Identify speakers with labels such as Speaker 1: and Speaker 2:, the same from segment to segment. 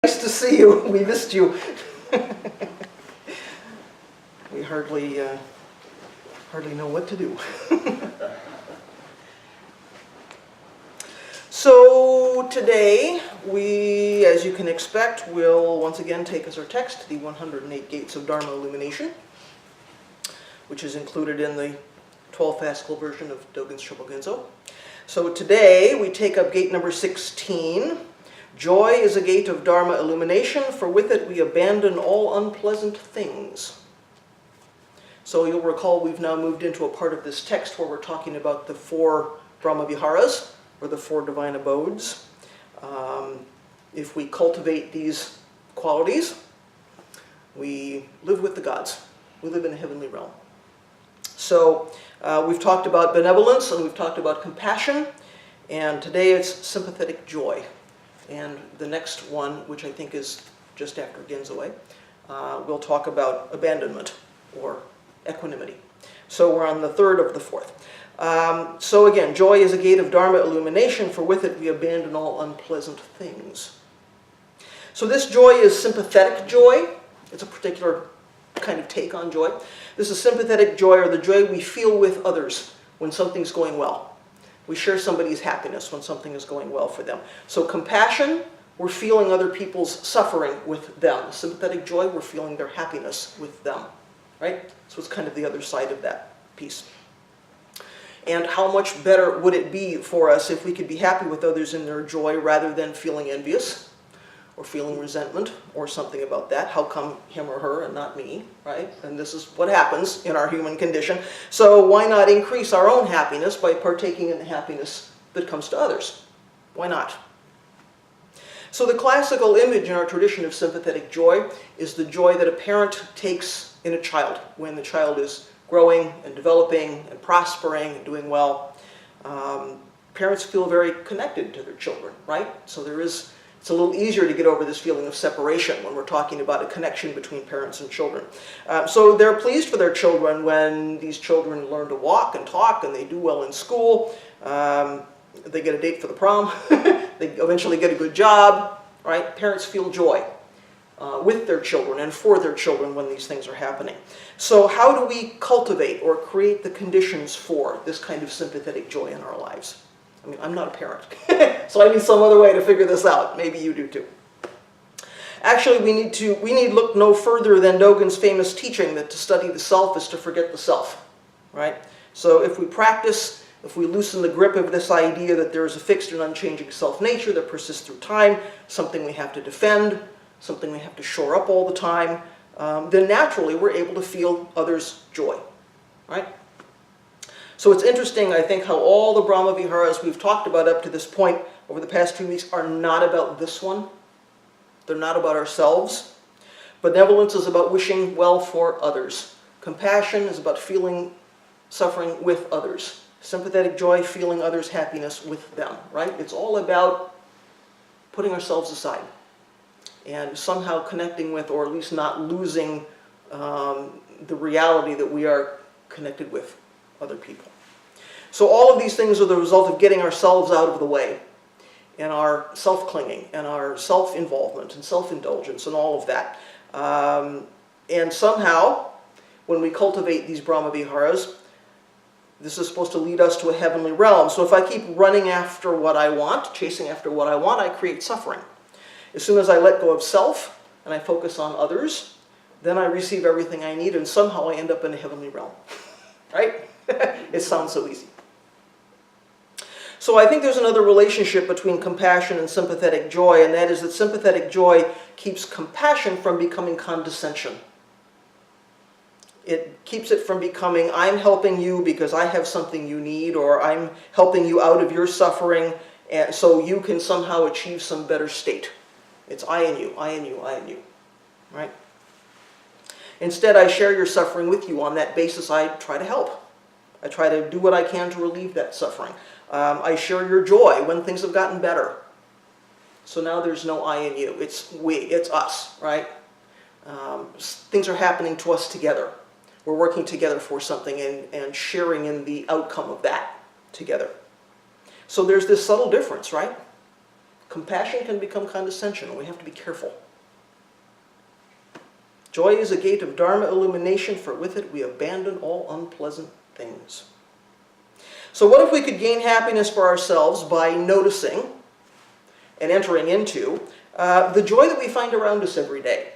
Speaker 1: Nice to see you. We missed you. We hardly know what to do. So today we, as you can expect, will once again take as our text the 108 Gates of Dharma Illumination, which is included in the 12 Fascicle version of Dogen's Triple Genzo. So today we take up gate number 16. Joy is a gate of Dharma illumination, for with it we abandon all unpleasant things. So you'll recall we've now moved into a part of this text where we're talking about the 4 Brahma-viharas, or the 4 divine abodes. If we cultivate these qualities, we live with the gods. We live in a heavenly realm. So we've talked about benevolence and we've talked about compassion, and today it's sympathetic joy. And the next one, which I think is just after Genzo, we'll talk about abandonment or equanimity. So we're on the 3rd of the 4th. So again, joy is a gate of Dharma illumination, for with it we abandon all unpleasant things. So this joy is sympathetic joy. It's a particular kind of take on joy. This is sympathetic joy, or the joy we feel with others when something's going well. We share somebody's happiness when something is going well for them. So compassion, we're feeling other people's suffering with them. Sympathetic joy, we're feeling their happiness with them. Right? So it's kind of the other side of that piece. And how much better would it be for us if we could be happy with others in their joy rather than feeling envious or feeling resentment or something about that? How come him or her and not me, right? And this is what happens in our human condition. So why not increase our own happiness by partaking in the happiness that comes to others? Why not? So the classical image in our tradition of sympathetic joy is the joy that a parent takes in a child when the child is growing and developing and prospering and doing well. Parents feel very connected to their children, right? So it's a little easier to get over this feeling of separation when we're talking about a connection between parents and children. So they're pleased for their children when these children learn to walk and talk and they do well in school. They get a date for the prom. They eventually get a good job, right? Parents feel joy with their children and for their children when these things are happening. So how do we cultivate or create the conditions for this kind of sympathetic joy in our lives? I mean, I'm not a parent, so I need some other way to figure this out. Maybe you do too. Actually, we need look no further than Dogen's famous teaching that to study the self is to forget the self, right? So if we practice, if we loosen the grip of this idea that there is a fixed and unchanging self-nature that persists through time, something we have to defend, something we have to shore up all the time, then naturally we're able to feel others' joy, right? So it's interesting, I think, how all the Brahma-viharas we've talked about up to this point over the past few weeks are not about this one. They're not about ourselves. Benevolence is about wishing well for others. Compassion is about feeling suffering with others. Sympathetic joy, feeling others' happiness with them, right? It's all about putting ourselves aside and somehow connecting with, or at least not losing, the reality that we are connected with other people. So all of these things are the result of getting ourselves out of the way, and our self-clinging, and our self-involvement, and self-indulgence, and all of that. And somehow, when we cultivate these Brahma-viharas, this is supposed to lead us to a heavenly realm. So if I keep running after what I want, chasing after what I want, I create suffering. As soon as I let go of self, and I focus on others, then I receive everything I need, and somehow I end up in a heavenly realm. Right? It sounds so easy. So I think there's another relationship between compassion and sympathetic joy, and that is that sympathetic joy keeps compassion from becoming condescension. It keeps it from becoming, I'm helping you because I have something you need, or I'm helping you out of your suffering, and so you can somehow achieve some better state. It's I and you, I and you, I and you. Right? Instead, I share your suffering with you. On that basis, I try to help. I try to do what I can to relieve that suffering. I share your joy when things have gotten better. So now there's no I and you. It's we, it's us, right? Things are happening to us together. We're working together for something and sharing in the outcome of that together. So there's this subtle difference, right? compassion can become condescension, and we have to be careful. Joy is a gate of Dharma illumination, for with it we abandon all unpleasant things. So what if we could gain happiness for ourselves by noticing and entering into the joy that we find around us every day?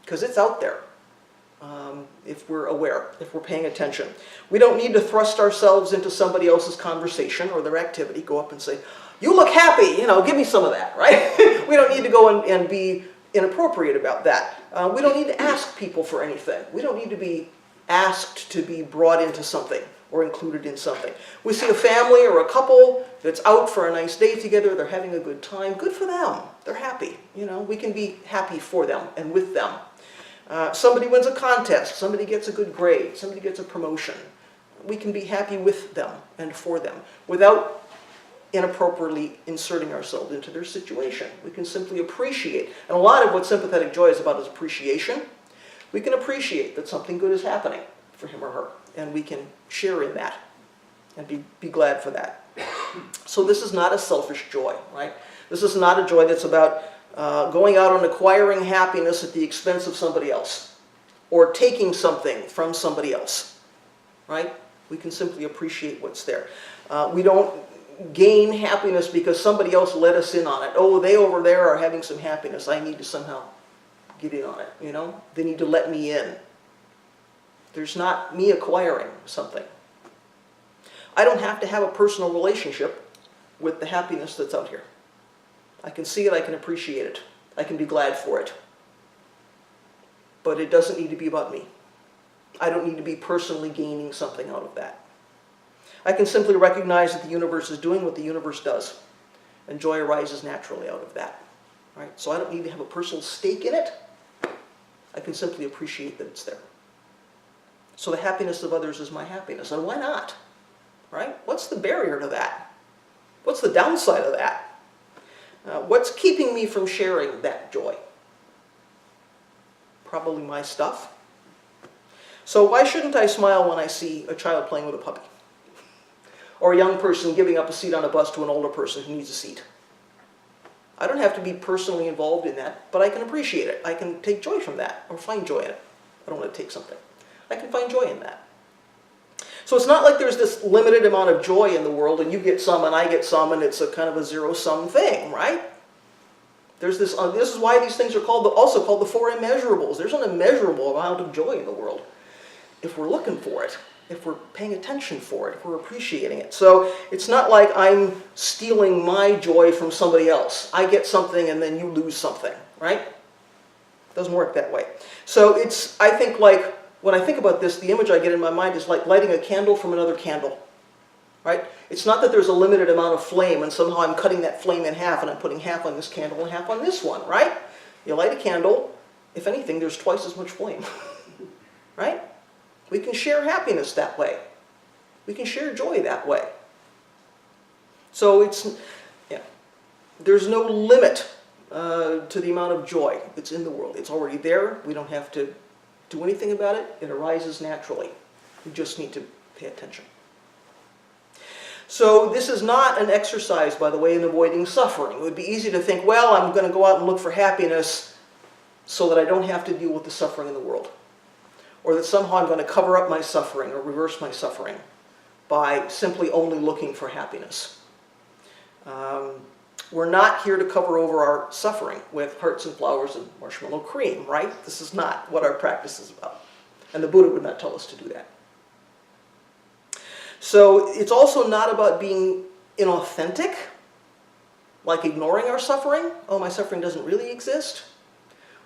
Speaker 1: Because it's out there, if we're aware, if we're paying attention. We don't need to thrust ourselves into somebody else's conversation or their activity, go up and say, "You look happy, give me some of that," right? We don't need to go and be inappropriate about that. We don't need to ask people for anything. We don't need to be asked to be brought into something or included in something. We see a family or a couple that's out for a nice day together, they're having a good time, good for them. They're happy. We can be happy for them and with them. Somebody wins a contest, somebody gets a good grade, somebody gets a promotion. We can be happy with them and for them without inappropriately inserting ourselves into their situation. We can simply appreciate. And a lot of what sympathetic joy is about is appreciation. We can appreciate that something good is happening for him or her, and we can share in that and be glad for that. So this is not a selfish joy, right? This is not a joy that's about going out and acquiring happiness at the expense of somebody else or taking something from somebody else, right? We can simply appreciate what's there. We don't gain happiness because somebody else let us in on it. Oh, they over there are having some happiness. I need to somehow get in on it, They need to let me in. There's not me acquiring something. I don't have to have a personal relationship with the happiness that's out here. I can see it, I can appreciate it, I can be glad for it. But it doesn't need to be about me. I don't need to be personally gaining something out of that. I can simply recognize that the universe is doing what the universe does, and joy arises naturally out of that. Right? So I don't need to have a personal stake in it. I can simply appreciate that it's there. So the happiness of others is my happiness, and why not? Right? What's the barrier to that? What's the downside of that? What's keeping me from sharing that joy? Probably my stuff. So why shouldn't I smile when I see a child playing with a puppy? Or a young person giving up a seat on a bus to an older person who needs a seat? I don't have to be personally involved in that, but I can appreciate it. I can take joy from that, or find joy in it. I don't want to take something. I can find joy in that. So it's not like there's this limited amount of joy in the world, and you get some and I get some, and it's a kind of a zero-sum thing, right? There's this. This is why these things are also called the four immeasurables. There's an immeasurable amount of joy in the world, if we're looking for it, if we're paying attention for it, if we're appreciating it. So it's not like I'm stealing my joy from somebody else. I get something and then you lose something, right? It doesn't work that way. So it's, I think, like, when I think about this, the image I get in my mind is like lighting a candle from another candle, right? It's not that there's a limited amount of flame and somehow I'm cutting that flame in half and I'm putting half on this candle and half on this one, right? You light a candle, if anything, there's twice as much flame, right? We can share happiness that way. We can share joy that way. So there's no limit to the amount of joy that's in the world. It's already there. We don't have to do anything about it. It arises naturally. We just need to pay attention. So this is not an exercise, by the way, in avoiding suffering. It would be easy to think, well, I'm going to go out and look for happiness so that I don't have to deal with the suffering in the world. Or that somehow I'm going to cover up my suffering or reverse my suffering by simply only looking for happiness. We're not here to cover over our suffering with hearts and flowers and marshmallow cream, right? This is not what our practice is about. And the Buddha would not tell us to do that. So it's also not about being inauthentic, like ignoring our suffering. Oh, my suffering doesn't really exist.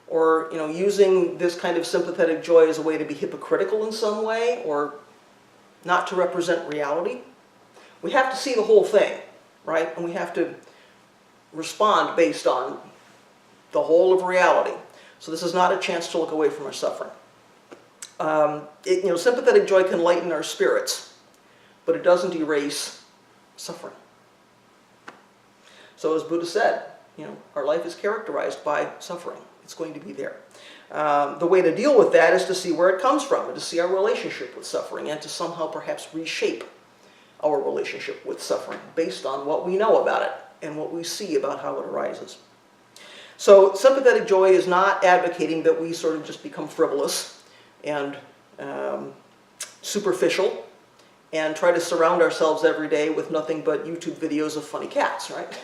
Speaker 1: Or, using this kind of sympathetic joy as a way to be hypocritical in some way, or not to represent reality. We have to see the whole thing, right? And we have to respond based on the whole of reality. So this is not a chance to look away from our suffering. Sympathetic joy can lighten our spirits, but it doesn't erase suffering. So as Buddha said, our life is characterized by suffering. It's going to be there. The way to deal with that is to see where it comes from, and to see our relationship with suffering, and to somehow perhaps reshape our relationship with suffering based on what we know about it. and what we see about how it arises. So sympathetic joy is not advocating that we sort of just become frivolous and superficial and try to surround ourselves every day with nothing but YouTube videos of funny cats, right?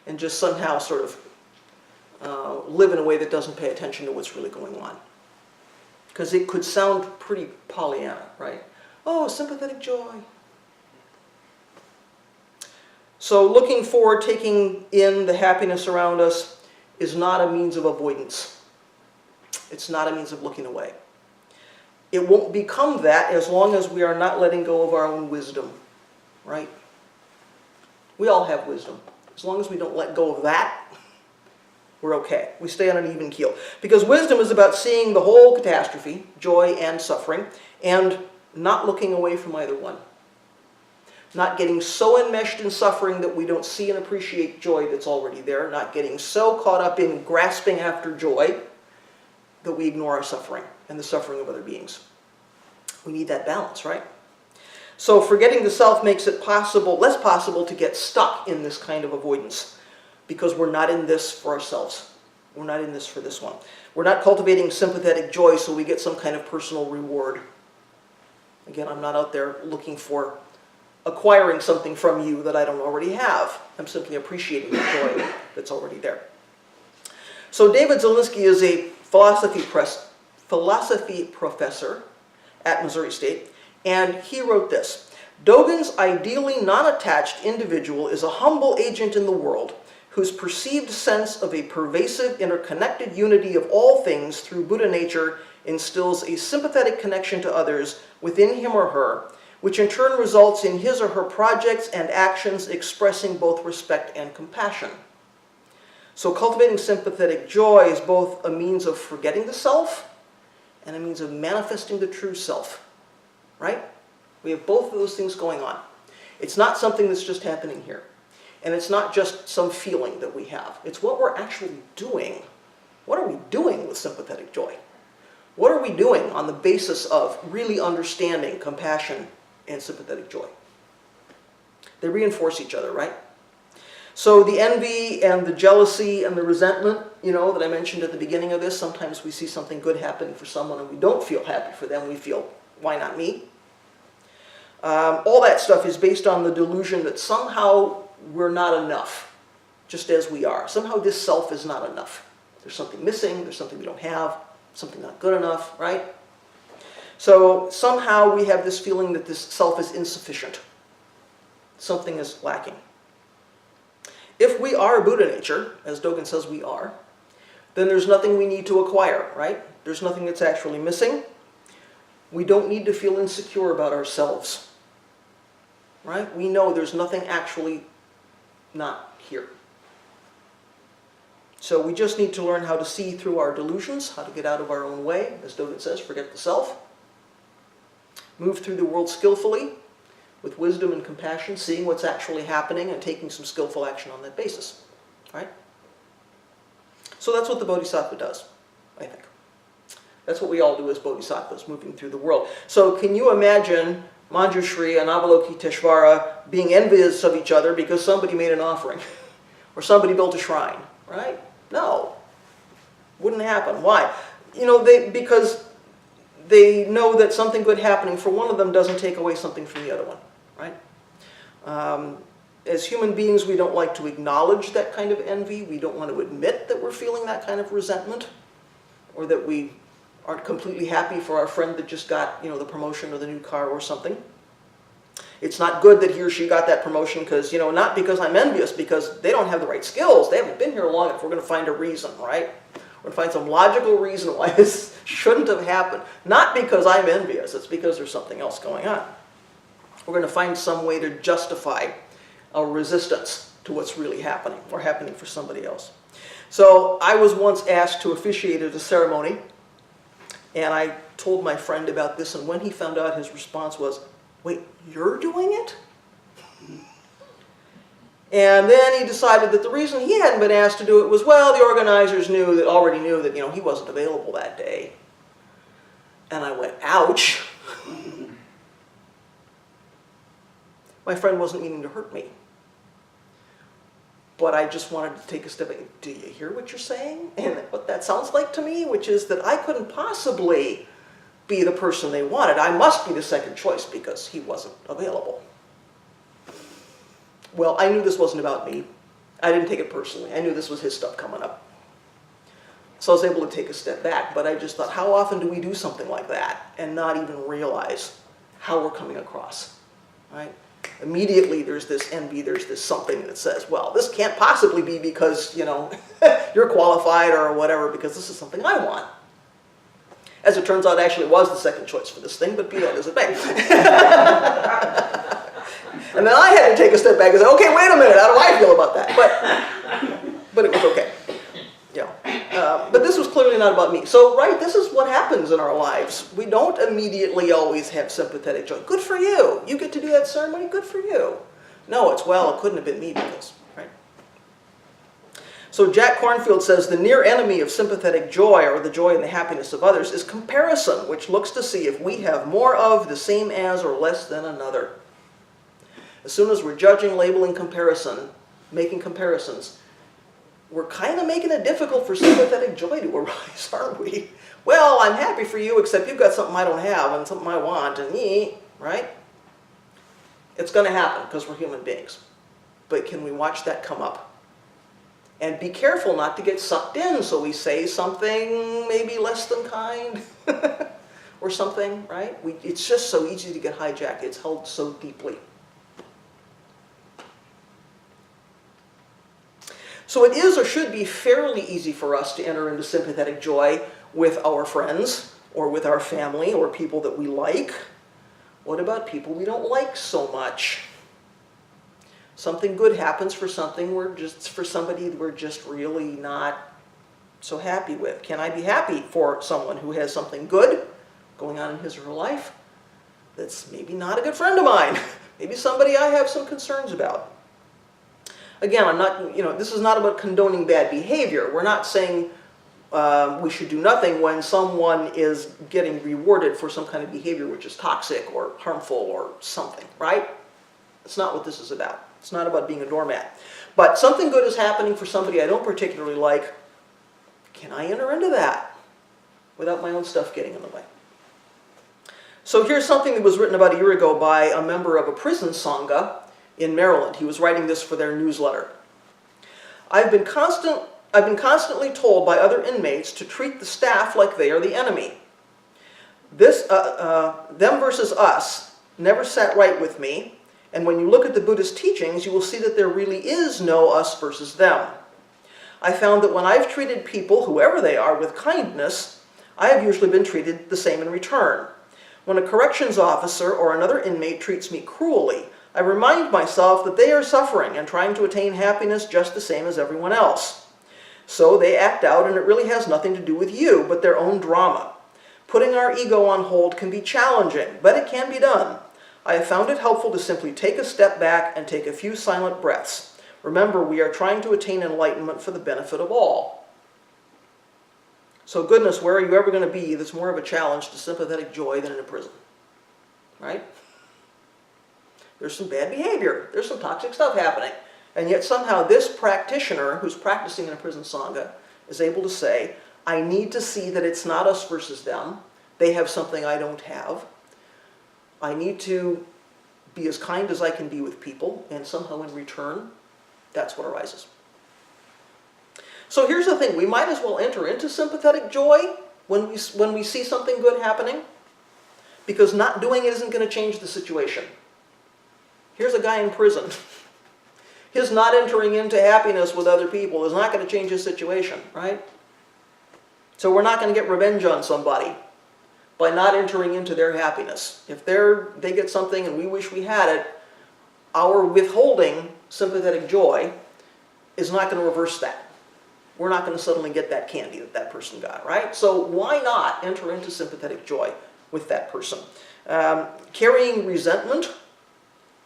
Speaker 1: And just somehow sort of live in a way that doesn't pay attention to what's really going on. Because it could sound pretty Pollyanna, right? Oh, sympathetic joy. So looking for, taking in the happiness around us is not a means of avoidance. It's not a means of looking away. It won't become that as long as we are not letting go of our own wisdom, right? We all have wisdom. As long as we don't let go of that, we're okay. We stay on an even keel. Because wisdom is about seeing the whole catastrophe, joy and suffering, and not looking away from either one. Not getting so enmeshed in suffering that we don't see and appreciate joy that's already there. Not getting so caught up in grasping after joy that we ignore our suffering and the suffering of other beings. We need that balance, right? So forgetting the self makes it less possible to get stuck in this kind of avoidance, because we're not in this for ourselves. We're not in this for this one. We're not cultivating sympathetic joy so we get some kind of personal reward. Again, I'm not out there looking for acquiring something from you that I don't already have. I'm simply appreciating the joy that's already there. So David Zielinski is a philosophy professor at Missouri State, and he wrote this: Dogen's ideally non-attached individual is a humble agent in the world whose perceived sense of a pervasive, interconnected unity of all things through Buddha nature instills a sympathetic connection to others within him or her, which in turn results in his or her projects and actions expressing both respect and compassion. So cultivating sympathetic joy is both a means of forgetting the self and a means of manifesting the true self, right? We have both of those things going on. It's not something that's just happening here. And it's not just some feeling that we have. It's what we're actually doing. What are we doing with sympathetic joy? What are we doing on the basis of really understanding compassion and sympathetic joy? They reinforce each other, right? So the envy and the jealousy and the resentment, that I mentioned at the beginning of this, sometimes we see something good happen for someone and we don't feel happy for them. We feel, why not me? All that stuff is based on the delusion that somehow we're not enough, just as we are. Somehow this self is not enough. There's something missing, there's something we don't have, something not good enough, right? So somehow we have this feeling that this self is insufficient. Something is lacking. If we are Buddha nature, as Dogen says we are, then there's nothing we need to acquire, right? There's nothing that's actually missing. We don't need to feel insecure about ourselves, right? We know there's nothing actually not here. So we just need to learn how to see through our delusions, how to get out of our own way, as Dogen says, forget the self. Move through the world skillfully, with wisdom and compassion, seeing what's actually happening and taking some skillful action on that basis, right? So that's what the Bodhisattva does, I think. That's what we all do as Bodhisattvas, moving through the world. So can you imagine Manjushri and Avalokiteshvara being envious of each other because somebody made an offering or somebody built a shrine, right? No. Wouldn't happen. Why? Because they know that something good happening for one of them doesn't take away something from the other one, right? As human beings, we don't like to acknowledge that kind of envy. We don't want to admit that we're feeling that kind of resentment, or that we aren't completely happy for our friend that just got, the promotion or the new car or something. It's not good that he or she got that promotion because, not because I'm envious, because they don't have the right skills. They haven't been here long enough. We're going to find a reason, right? We're going to find some logical reason why this shouldn't have happened. Not because I'm envious. It's because there's something else going on. We're going to find some way to justify our resistance to what's really happening or happening for somebody else. So I was once asked to officiate at a ceremony, and I told my friend about this, and when he found out, his response was, "Wait, you're doing it?" And then he decided that the reason he hadn't been asked to do it was, well, the organizers already knew that he wasn't available that day. And I went, ouch. My friend wasn't meaning to hurt me. but I just wanted to take a step back. Do you hear what you're saying? And what that sounds like to me, which is that I couldn't possibly be the person they wanted. I must be the second choice because he wasn't available. Well, I knew this wasn't about me. I didn't take it personally. I knew this was his stuff coming up. So I was able to take a step back, but I just thought, how often do we do something like that and not even realize how we're coming across, right? Immediately there's this envy, there's this something that says, well, this can't possibly be because, you know, you're qualified or whatever, because this is something I want. As it turns out, actually it was the second choice for this thing, but be that as it may. And then I had to take a step back and say, okay, wait a minute, how do I feel about that? But it was okay. But this was clearly not about me. So, right, this is what happens in our lives. We don't immediately always have sympathetic joy. Good for you. You get to do that ceremony, good for you. No, it's, well, it couldn't have been me because, right? So Jack Kornfield says, the near enemy of sympathetic joy, or the joy and the happiness of others, is comparison, which looks to see if we have more of, the same as, or less than another. As soon as we're judging, labeling, comparison, making comparisons, we're kind of making it difficult for sympathetic joy to arise, aren't we? Well, I'm happy for you, except you've got something I don't have and something I want, and right? It's going to happen because we're human beings. But can we watch that come up? And be careful not to get sucked in, so we say something maybe less than kind or something, right? It's just so easy to get hijacked. It's held so deeply. So it is or should be fairly easy for us to enter into sympathetic joy with our friends, or with our family, or people that we like. What about people we don't like so much? Something good happens for somebody we're just really not so happy with. Can I be happy for someone who has something good going on in his or her life that's maybe not a good friend of mine? Maybe somebody I have some concerns about. Again, I'm not, this is not about condoning bad behavior. We're not saying we should do nothing when someone is getting rewarded for some kind of behavior which is toxic or harmful or something, right? That's not what this is about. It's not about being a doormat. But something good is happening for somebody I don't particularly like. Can I enter into that without my own stuff getting in the way? So here's something that was written about a year ago by a member of a prison sangha in Maryland. He was writing this for their newsletter. I've been constantly told by other inmates to treat the staff like they are the enemy. This, them versus us, never sat right with me, and when you look at the Buddhist teachings, you will see that there really is no us versus them. I found that when I've treated people, whoever they are, with kindness, I have usually been treated the same in return. When a corrections officer or another inmate treats me cruelly, I remind myself that they are suffering and trying to attain happiness just the same as everyone else. So they act out, and it really has nothing to do with you, but their own drama. Putting our ego on hold can be challenging, but it can be done. I have found it helpful to simply take a step back and take a few silent breaths. Remember, we are trying to attain enlightenment for the benefit of all. So goodness, where are you ever going to be that's more of a challenge to sympathetic joy than in a prison? Right? There's some bad behavior. There's some toxic stuff happening. And yet somehow this practitioner who's practicing in a prison sangha is able to say, I need to see that it's not us versus them. They have something I don't have. I need to be as kind as I can be with people, and somehow in return, that's what arises. So here's the thing. We might as well enter into sympathetic joy when we see something good happening, because not doing it isn't going to change the situation. Here's a guy in prison. His not entering into happiness with other people is not going to change his situation, right? So we're not going to get revenge on somebody by not entering into their happiness. If they get something and we wish we had it, our withholding sympathetic joy is not going to reverse that. We're not going to suddenly get that candy that that person got, right? So why not enter into sympathetic joy with that person? Carrying resentment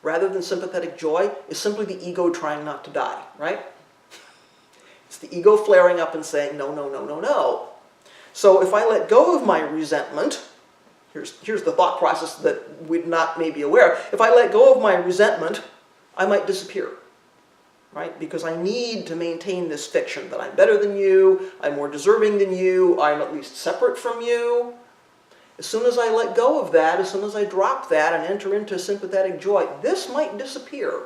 Speaker 1: rather than sympathetic joy is simply the ego trying not to die, right? It's the ego flaring up and saying, no, no, no, no, no. So if I let go of my resentment, here's the thought process that we're not maybe aware. If I let go of my resentment, I might disappear. right? Because I need to maintain this fiction that I'm better than you, I'm more deserving than you, I'm at least separate from you. As soon as I let go of that, as soon as I drop that and enter into sympathetic joy, this might disappear.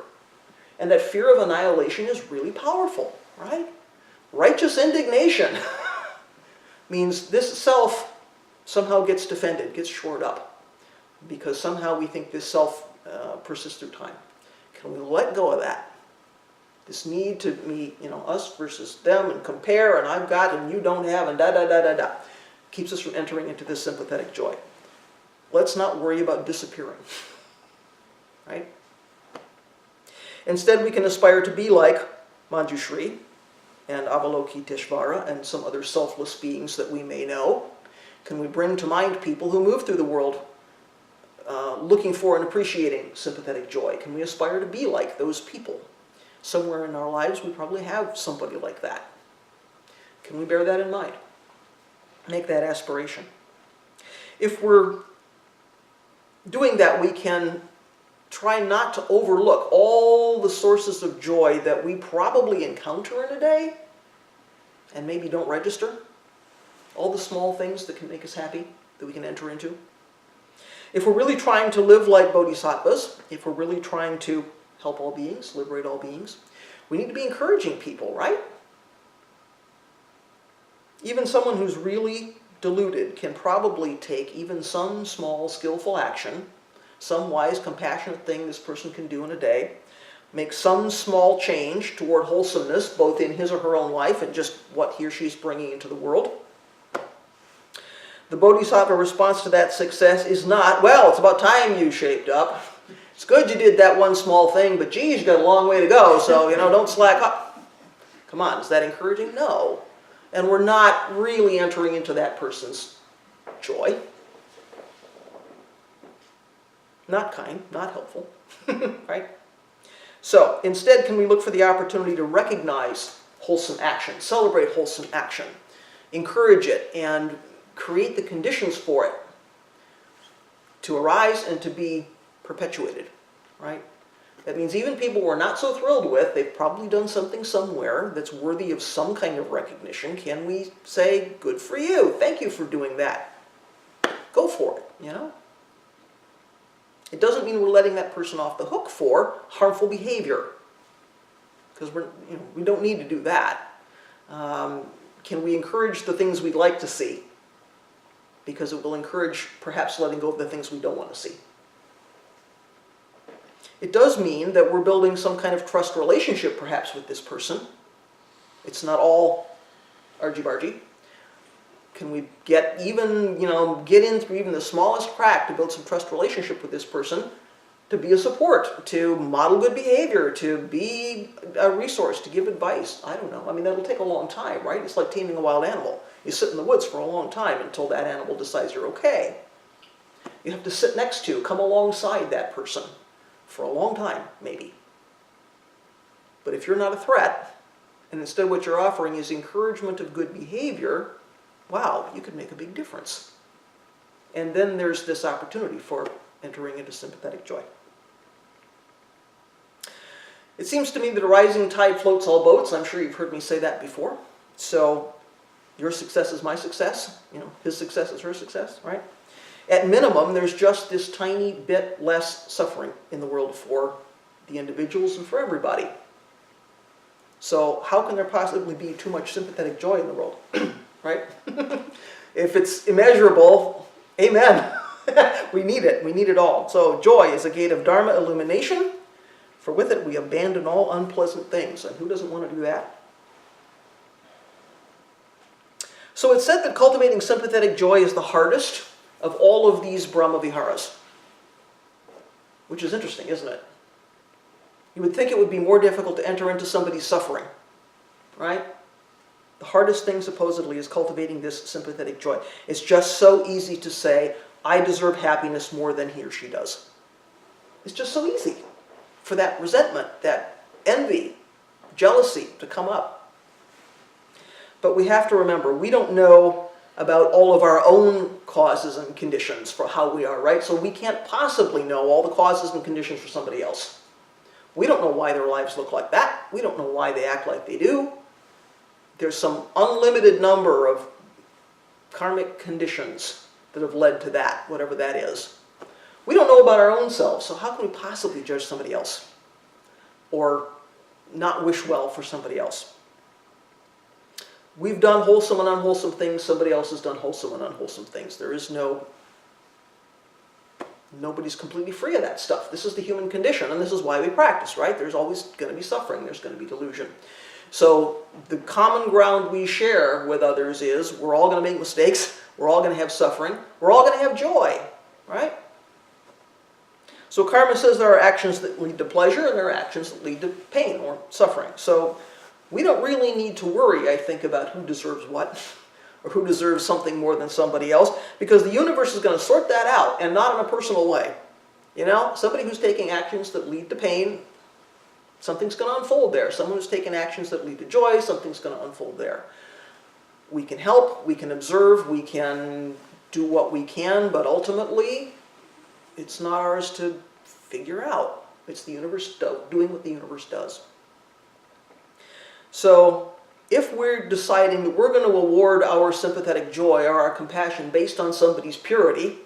Speaker 1: And that fear of annihilation is really powerful, right? Righteous indignation means this self somehow gets defended, gets shored up, because somehow we think this self persists through time. Can we let go of that? This need to be, us versus them and compare, and I've got and you don't have, and da-da-da-da-da, keeps us from entering into this sympathetic joy. Let's not worry about disappearing, right? Instead, we can aspire to be like Manjushri and Avalokiteshvara and some other selfless beings that we may know. Can we bring to mind people who move through the world looking for and appreciating sympathetic joy? Can we aspire to be like those people? Somewhere in our lives, we probably have somebody like that. Can we bear that in mind? Make that aspiration. If we're doing that, we can try not to overlook all the sources of joy that we probably encounter in a day and maybe don't register. All the small things that can make us happy, that we can enter into. If we're really trying to live like Bodhisattvas, if we're really trying to help all beings, liberate all beings, we need to be encouraging people, right? Even someone who's really deluded can probably take even some small, skillful action, some wise, compassionate thing this person can do in a day, make some small change toward wholesomeness, both in his or her own life and just what he or she's bringing into the world. The Bodhisattva response to that success is not, well, it's about time you shaped up. It's good you did that one small thing, but geez, you got a long way to go, so, don't slack up. Come on, is that encouraging? No. And we're not really entering into that person's joy. Not kind, not helpful, right? So, instead, can we look for the opportunity to recognize wholesome action, celebrate wholesome action, encourage it, and create the conditions for it to arise and to be perpetuated, right? That means even people we're not so thrilled with, they've probably done something somewhere that's worthy of some kind of recognition. Can we say, good for you, thank you for doing that. Go for it, It doesn't mean we're letting that person off the hook for harmful behavior, because we don't need to do that. Can we encourage the things we'd like to see? Because it will encourage perhaps letting go of the things we don't want to see. It does mean that we're building some kind of trust relationship perhaps with this person. It's not all argy-bargy. Can we get in through even the smallest crack to build some trust relationship with this person, to be a support, to model good behavior, to be a resource, to give advice? I don't know. That'll take a long time, right? It's like taming a wild animal. You sit in the woods for a long time until that animal decides you're okay. You have to sit next to, come alongside that person for a long time, maybe. But if you're not a threat, and instead what you're offering is encouragement of good behavior, wow, you could make a big difference. And then there's this opportunity for entering into sympathetic joy. It seems to me that a rising tide floats all boats. I'm sure you've heard me say that before. So your success is my success. His success is her success, right? At minimum, there's just this tiny bit less suffering in the world for the individuals and for everybody. So how can there possibly be too much sympathetic joy in the world? Right? If it's immeasurable, amen. We need it. We need it all. So joy is a gate of Dharma illumination, for with it we abandon all unpleasant things. And who doesn't want to do that? So it's said that cultivating sympathetic joy is the hardest of all of these Brahma Viharas. Which is interesting, isn't it? You would think it would be more difficult to enter into somebody's suffering, right? The hardest thing, supposedly, is cultivating this sympathetic joy. It's just so easy to say, I deserve happiness more than he or she does. It's just so easy for that resentment, that envy, jealousy to come up. But we have to remember, we don't know about all of our own causes and conditions for how we are, right? So we can't possibly know all the causes and conditions for somebody else. We don't know why their lives look like that. We don't know why they act like they do. There's some unlimited number of karmic conditions that have led to that, whatever that is. We don't know about our own selves, so how can we possibly judge somebody else? Or not wish well for somebody else? We've done wholesome and unwholesome things. Somebody else has done wholesome and unwholesome things. There is nobody's completely free of that stuff. This is the human condition, and this is why we practice, right? There's always going to be suffering. There's going to be delusion. So the common ground we share with others is we're all going to make mistakes. We're all going to have suffering. We're all going to have joy, right? So karma says there are actions that lead to pleasure and there are actions that lead to pain or suffering. So we don't really need to worry, I think, about who deserves what or who deserves something more than somebody else, because the universe is going to sort that out, and not in a personal way. You know, somebody who's taking actions that lead to pain, something's going to unfold there. Someone who's taking actions that lead to joy, something's going to unfold there. We can help, we can observe, we can do what we can, but ultimately, it's not ours to figure out. It's the universe doing what the universe does. So, if we're deciding that we're going to award our sympathetic joy or our compassion based on somebody's purity,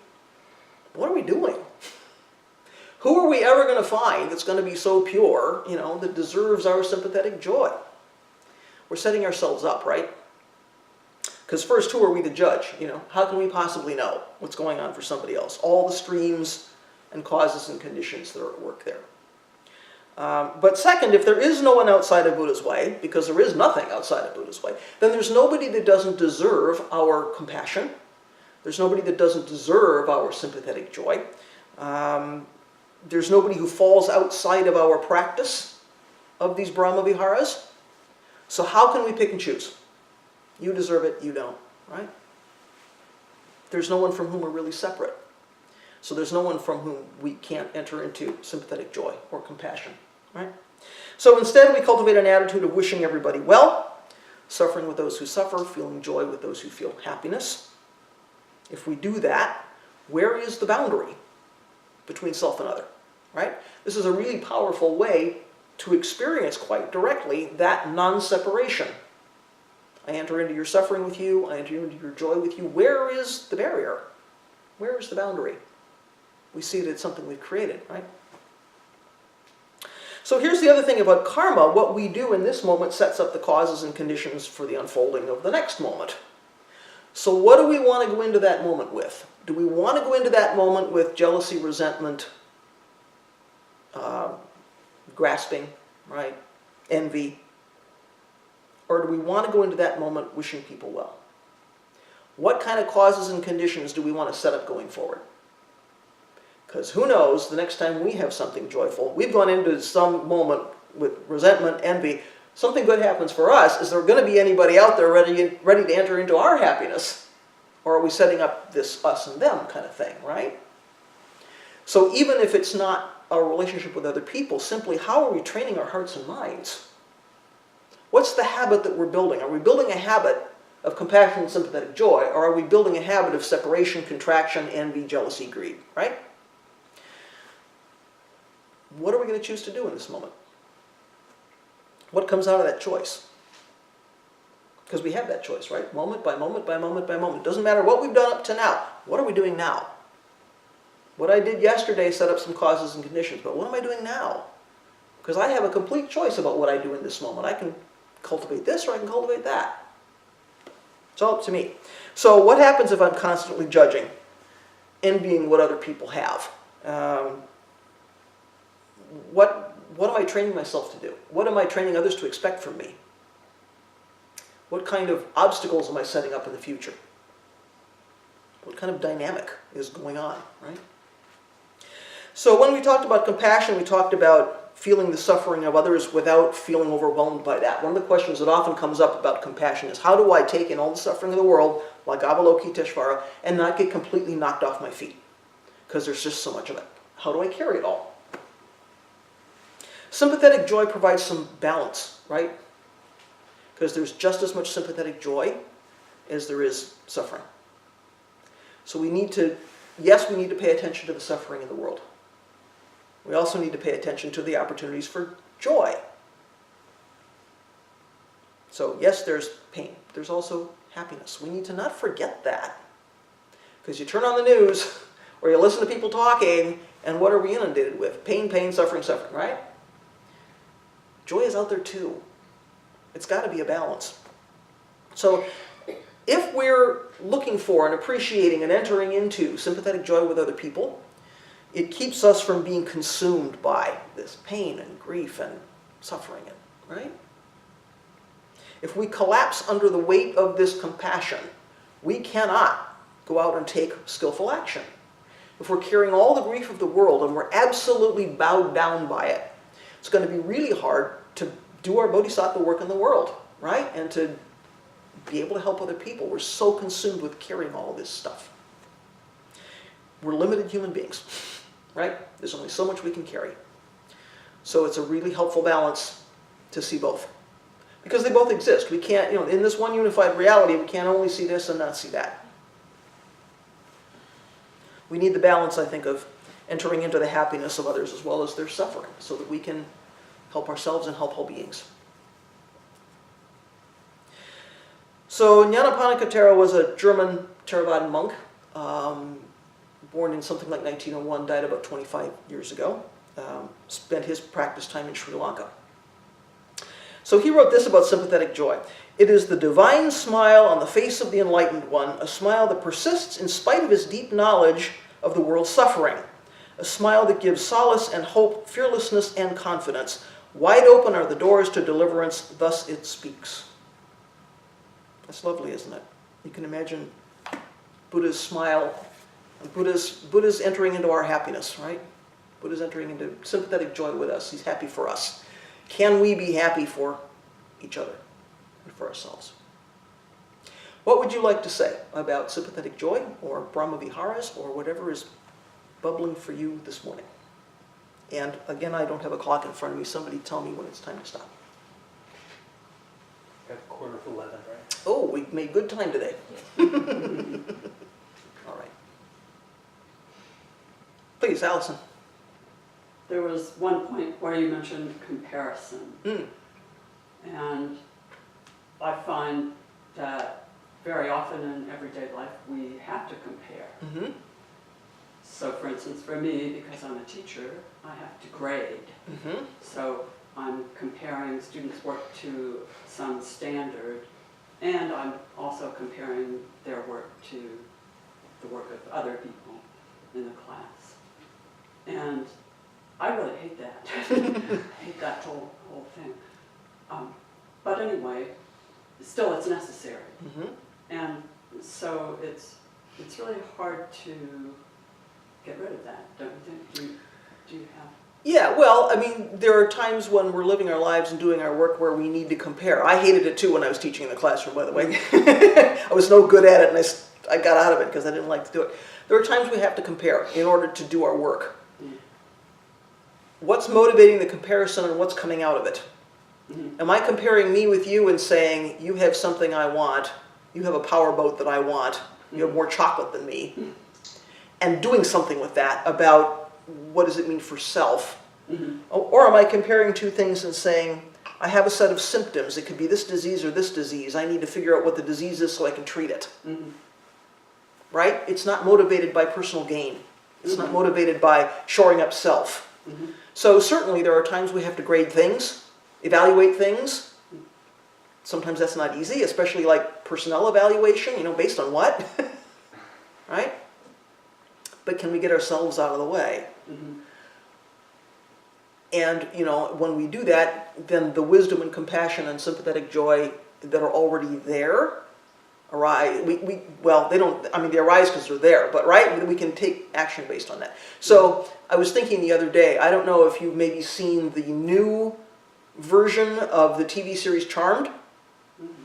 Speaker 1: what are we doing? Who are we ever going to find that's going to be so pure, you know, that deserves our sympathetic joy? We're setting ourselves up, right? Because first, who are we to judge? You know, how can we possibly know what's going on for somebody else? All the streams and causes and conditions that are at work there. But second, if there is no one outside of Buddha's way, because there is nothing outside of Buddha's way, then there's nobody that doesn't deserve our compassion. There's nobody that doesn't deserve our sympathetic joy. There's nobody who falls outside of our practice of these Brahma Viharas. So how can we pick and choose? You deserve it, you don't, right? There's no one from whom we're really separate. So there's no one from whom we can't enter into sympathetic joy or compassion, right? So instead we cultivate an attitude of wishing everybody well, suffering with those who suffer, feeling joy with those who feel happiness. If we do that, where is the boundary between self and other, right? This is a really powerful way to experience quite directly that non-separation. I enter into your suffering with you, I enter into your joy with you. Where is the barrier? Where is the boundary? We see that it's something we've created, right? So here's the other thing about karma. What we do in this moment sets up the causes and conditions for the unfolding of the next moment. So what do we want to go into that moment with? Do we want to go into that moment with jealousy, resentment, grasping, right? Envy? Or do we want to go into that moment wishing people well? What kind of causes and conditions do we want to set up going forward? Because who knows, the next time we have something joyful, we've gone into some moment with resentment, envy, something good happens for us. Is there going to be anybody out there ready to enter into our happiness? Or are we setting up this us and them kind of thing, right? So even if it's not our relationship with other people, simply how are we training our hearts and minds? What's the habit that we're building? Are we building a habit of compassion and sympathetic joy, or are we building a habit of separation, contraction, envy, jealousy, greed, right? What are we going to choose to do in this moment? What comes out of that choice? Because we have that choice, right? Moment by moment by moment by moment. It doesn't matter what we've done up to now. What are we doing now? What I did yesterday set up some causes and conditions, but what am I doing now? Because I have a complete choice about what I do in this moment. I can cultivate this or I can cultivate that. It's all up to me. So what happens if I'm constantly judging, envying what other people have? What am I training myself to do? What am I training others to expect from me? What kind of obstacles am I setting up in the future? What kind of dynamic is going on, right? So when we talked about compassion, we talked about feeling the suffering of others without feeling overwhelmed by that. One of the questions that often comes up about compassion is, how do I take in all the suffering of the world, like Avalokiteshvara, and not get completely knocked off my feet? Because there's just so much of it. How do I carry it all? Sympathetic joy provides some balance, right? Because there's just as much sympathetic joy as there is suffering. So we need to, yes, we need to pay attention to the suffering in the world. We also need to pay attention to the opportunities for joy. So yes, there's pain. There's also happiness. We need to not forget that. Because you turn on the news, or you listen to people talking, and what are we inundated with? Pain, pain, suffering, suffering, right? Joy is out there too. It's got to be a balance. So if we're looking for and appreciating and entering into sympathetic joy with other people, it keeps us from being consumed by this pain and grief and suffering, right? If we collapse under the weight of this compassion, we cannot go out and take skillful action. If we're carrying all the grief of the world and we're absolutely bowed down by it, it's going to be really hard to do our Bodhisattva work in the world, right? And to be able to help other people. We're so consumed with carrying all this stuff. We're limited human beings, right? There's only so much we can carry. So it's a really helpful balance to see both. Because they both exist. We can't, in this one unified reality, we can't only see this and not see that. We need the balance, I think, of entering into the happiness of others as well as their suffering, so that we can help ourselves and help all beings. So Nyanaponika Thera was a German Theravada monk, born in something like 1901, died about 25 years ago, spent his practice time in Sri Lanka. So he wrote this about sympathetic joy. It is the divine smile on the face of the enlightened one, a smile that persists in spite of his deep knowledge of the world's suffering, a smile that gives solace and hope, fearlessness and confidence. Wide open are the doors to deliverance, thus it speaks. That's lovely, isn't it? You can imagine Buddha's smile, Buddha's entering into our happiness, right? Buddha's entering into sympathetic joy with us. He's happy for us. Can we be happy for each other and for ourselves? What would you like to say about sympathetic joy or Brahma Viharas or whatever is bubbling for you this morning? And again, I don't have a clock in front of me. Somebody tell me when it's time to stop.
Speaker 2: Got 11:15, right?
Speaker 1: Oh, we made good time today. All right. Please, Allison.
Speaker 3: There was one point where you mentioned comparison. And I find that very often in everyday life we have to compare. So for instance, for me, because I'm a teacher, I have to grade. So I'm comparing students' work to some standard, and I'm also comparing their work to the work of other people in the class. And I really hate that. Hate that whole thing. But anyway, still it's necessary. And so it's really hard to get rid of that, don't you think? Do you have?
Speaker 1: Yeah, well, I mean, there are times when we're living our lives and doing our work where we need to compare. I hated it too when I was teaching in the classroom, by the way. I was no good at it, and I got out of it because I didn't like to do it. There are times we have to compare in order to do our work. What's motivating the comparison and what's coming out of it? Am I comparing me with you and saying, you have something I want, you have a powerboat that I want, you have more chocolate than me, and doing something with that about what does it mean for self? Or am I comparing two things and saying, I have a set of symptoms, it could be this disease or this disease, I need to figure out what the disease is so I can treat it. Right? It's not motivated by personal gain. It's not motivated by shoring up self. So certainly there are times we have to grade things, evaluate things. Sometimes that's not easy, especially like personnel evaluation, based on what? Right? But can we get ourselves out of the way? And, when we do that, then the wisdom and compassion and sympathetic joy that are already there arise. They arise because they're there, but right, we can take action based on that. So I was thinking the other day, I don't know if you've maybe seen the new version of the TV series Charmed.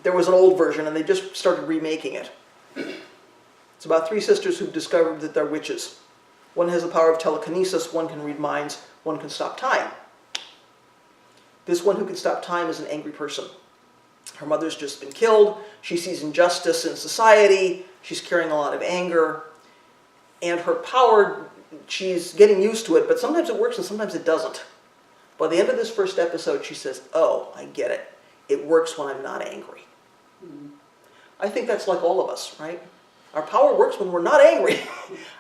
Speaker 1: There was an old version and they just started remaking it. It's about three sisters who've discovered that they're witches. One has the power of telekinesis, one can read minds, one can stop time. This one who can stop time is an angry person. Her mother's just been killed, she sees injustice in society, she's carrying a lot of anger, and her power she's getting used to it, but sometimes it works and sometimes it doesn't. By the end of this first episode, she says, oh, I get it. It works when I'm not angry.
Speaker 3: Mm.
Speaker 1: I think that's like all of us, right? Our power works when we're not angry.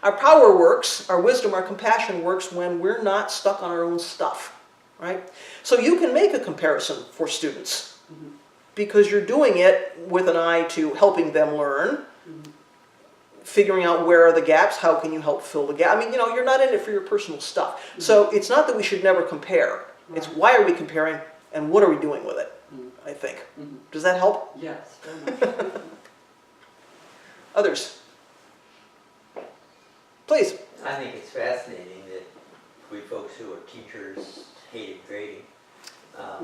Speaker 1: Our power works, our wisdom, our compassion works when we're not stuck on our own stuff, right? So you can make a comparison for students because you're doing it with an eye to helping them learn, figuring out where are the gaps, how can you help fill the gap. I mean, you're not in it for your personal stuff. So it's not that we should never compare. It's why are we comparing and what are we doing with it, I think. Does that help?
Speaker 3: Yes, very much.
Speaker 1: Others? Please.
Speaker 4: I think it's fascinating that we folks who are teachers hated grading.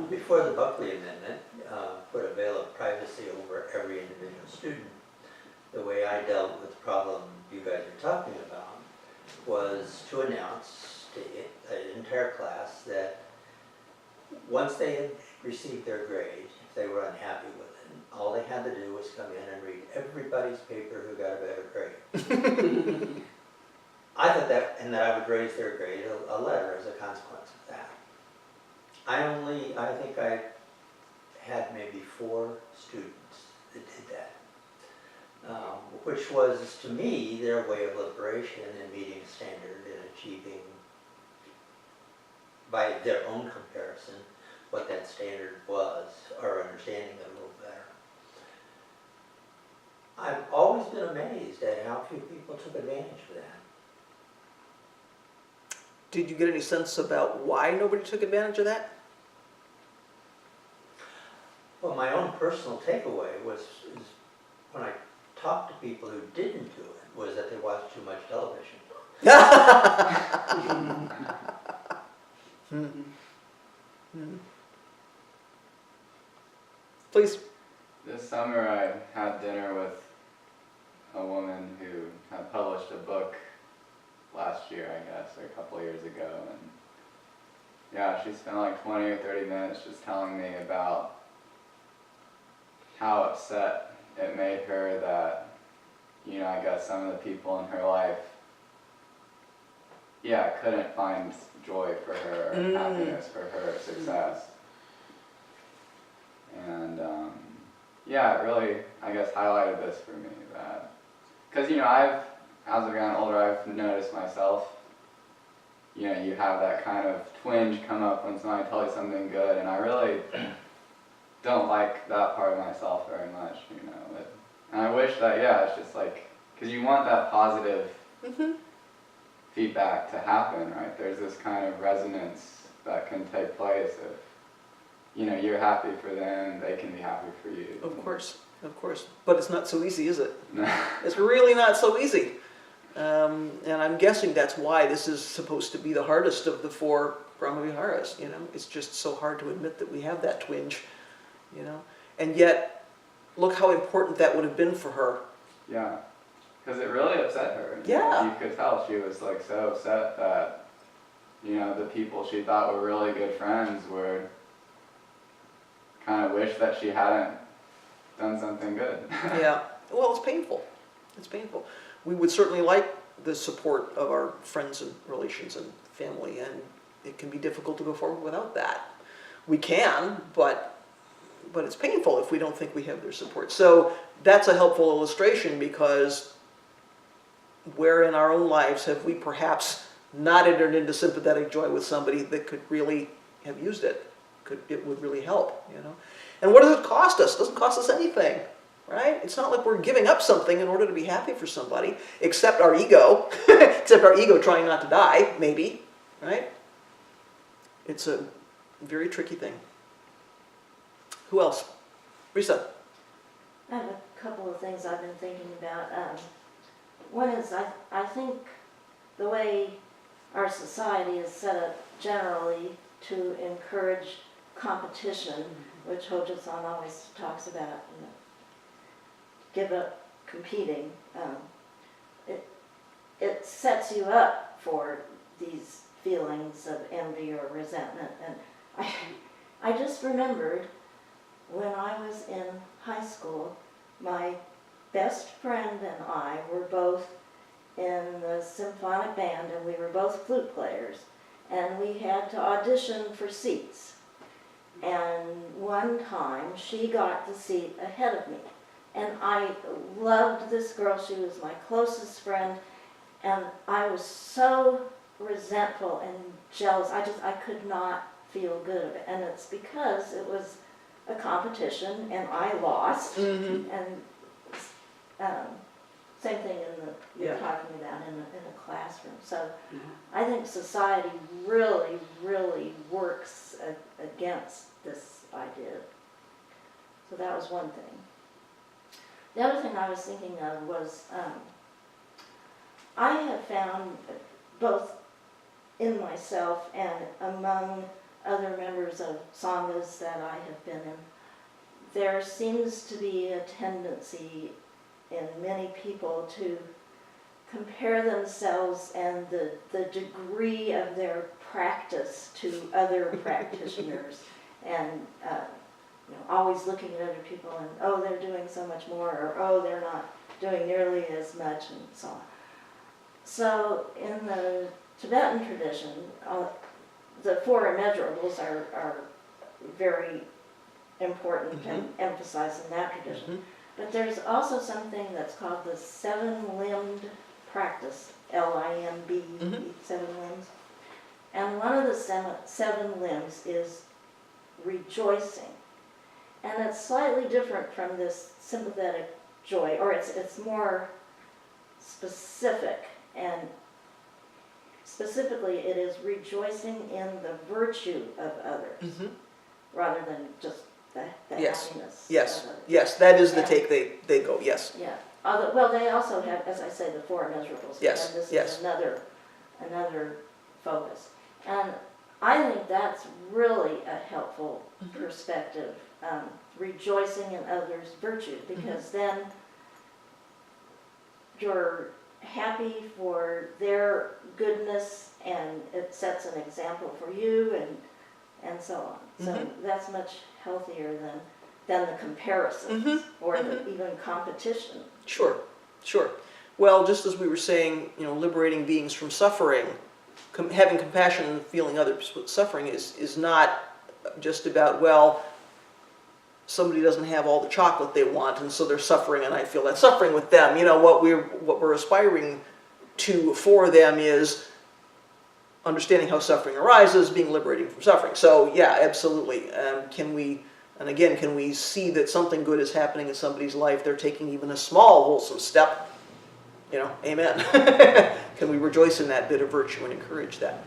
Speaker 4: Before the Buckley Amendment put a veil of privacy over every individual student, the way I dealt with the problem you guys are talking about was to announce to the entire class that once they had received their grade, if they were unhappy with it, all they had to do was come in and read everybody's paper who got a better grade. I thought that, and that I would raise their grade a letter as a consequence of that. I think I had maybe 4 students that did that, which was, to me, their way of liberation and meeting a standard and achieving, by their own comparison, what that standard was, or understanding it a little better. I've always been amazed at how few people took advantage of that.
Speaker 1: Did you get any sense about why nobody took advantage of that?
Speaker 4: Well, my own personal takeaway is when I talked to people who didn't do it, was that they watched too much television.
Speaker 1: Please.
Speaker 5: This summer I had dinner with a woman who had published a book last year, I guess, or a couple of years ago, and yeah, she spent like 20 or 30 minutes just telling me about how upset it made her that, I guess some of the people in her life, couldn't find joy for her, or happiness for her, success. And it really, I guess, highlighted this for me, that, because, as I've gotten older, I've noticed myself, you have that kind of twinge come up when somebody tells you something good, and I really don't like that part of myself very much, and I wish that, it's just like, because you want that positive feedback to happen, right? There's this kind of resonance that can take place if, you're happy for them, they can be happy for you.
Speaker 1: Of course. But it's not so easy, is it?
Speaker 5: No.
Speaker 1: It's really not so easy. And I'm guessing that's why this is supposed to be the hardest of the 4 Brahmaviharas, It's just so hard to admit that we have that twinge, And yet, look how important that would have been for her.
Speaker 5: Yeah, because it really upset her.
Speaker 1: Yeah.
Speaker 5: You could tell she was like so upset that, the people she thought were really good friends were kind of wish that she hadn't done something good.
Speaker 1: Yeah, well, it's painful. It's painful. We would certainly like the support of our friends and relations and family, and it can be difficult to go forward without that. We can, but it's painful if we don't think we have their support. So that's a helpful illustration, because where in our own lives have we perhaps not entered into sympathetic joy with somebody that could really have used it? It would really help, And what does it cost us? It doesn't cost us anything, right? It's not like we're giving up something in order to be happy for somebody, except our ego, trying not to die, maybe, right? It's a very tricky thing. Who else? Risa.
Speaker 6: I have a couple of things I've been thinking about. One is, I think the way our society is set up generally to encourage competition, which Hojo-san always talks about, give up competing. It sets you up for these feelings of envy or resentment. And I just remembered when I was in high school, my best friend and I were both in the symphonic band, and we were both flute players, and we had to audition for seats. And one time she got the seat ahead of me, and I loved this girl. She was my closest friend, and I was so resentful and jealous. I could not feel good of it, and it's because it was a competition and I lost.
Speaker 1: Mm-hmm.
Speaker 6: And same thing in the you're
Speaker 3: Yeah.
Speaker 6: talking about in a classroom. So
Speaker 3: Yeah.
Speaker 6: I think society really, really works against this idea. So that was one thing. The other thing I was thinking of was I have found both in myself and among other members of sanghas that I have been in, there seems to be a tendency in many people to compare themselves and the degree of their practice to other practitioners, and always looking at other people and, oh, they're doing so much more, or oh, they're not doing nearly as much, and so on. So in the Tibetan tradition, the four immeasurables are very important and emphasized in that tradition. But there's also something that's called the seven-limbed practice, L-I-M-B, 7 limbs. And one of the seven limbs is rejoicing. And it's slightly different from this sympathetic joy, or it's more specific. And specifically, it is rejoicing in the virtue of others, rather than just the
Speaker 1: Yes.
Speaker 6: happiness
Speaker 1: Yes,
Speaker 6: of others.
Speaker 1: yes, that is the
Speaker 6: Yeah.
Speaker 1: take they go, yes.
Speaker 6: Yeah. Well, they also have, as I say, the four immeasurables.
Speaker 1: Yes,
Speaker 6: And this
Speaker 1: yes.
Speaker 6: is another focus. And I think that's really a helpful perspective, rejoicing in others' virtue, because then you're happy for their goodness, and it sets an example for you, and so on. So that's much healthier than the comparisons or the even competition.
Speaker 1: Sure, sure. Well, just as we were saying, liberating beings from suffering, having compassion and feeling others with suffering is not just about, well, somebody doesn't have all the chocolate they want, and so they're suffering, and I feel that suffering with them. What we're aspiring to for them is understanding how suffering arises, being liberating from suffering. So yeah, absolutely. Can we see that something good is happening in somebody's life? They're taking even a small wholesome step. Amen. Can we rejoice in that bit of virtue and encourage that?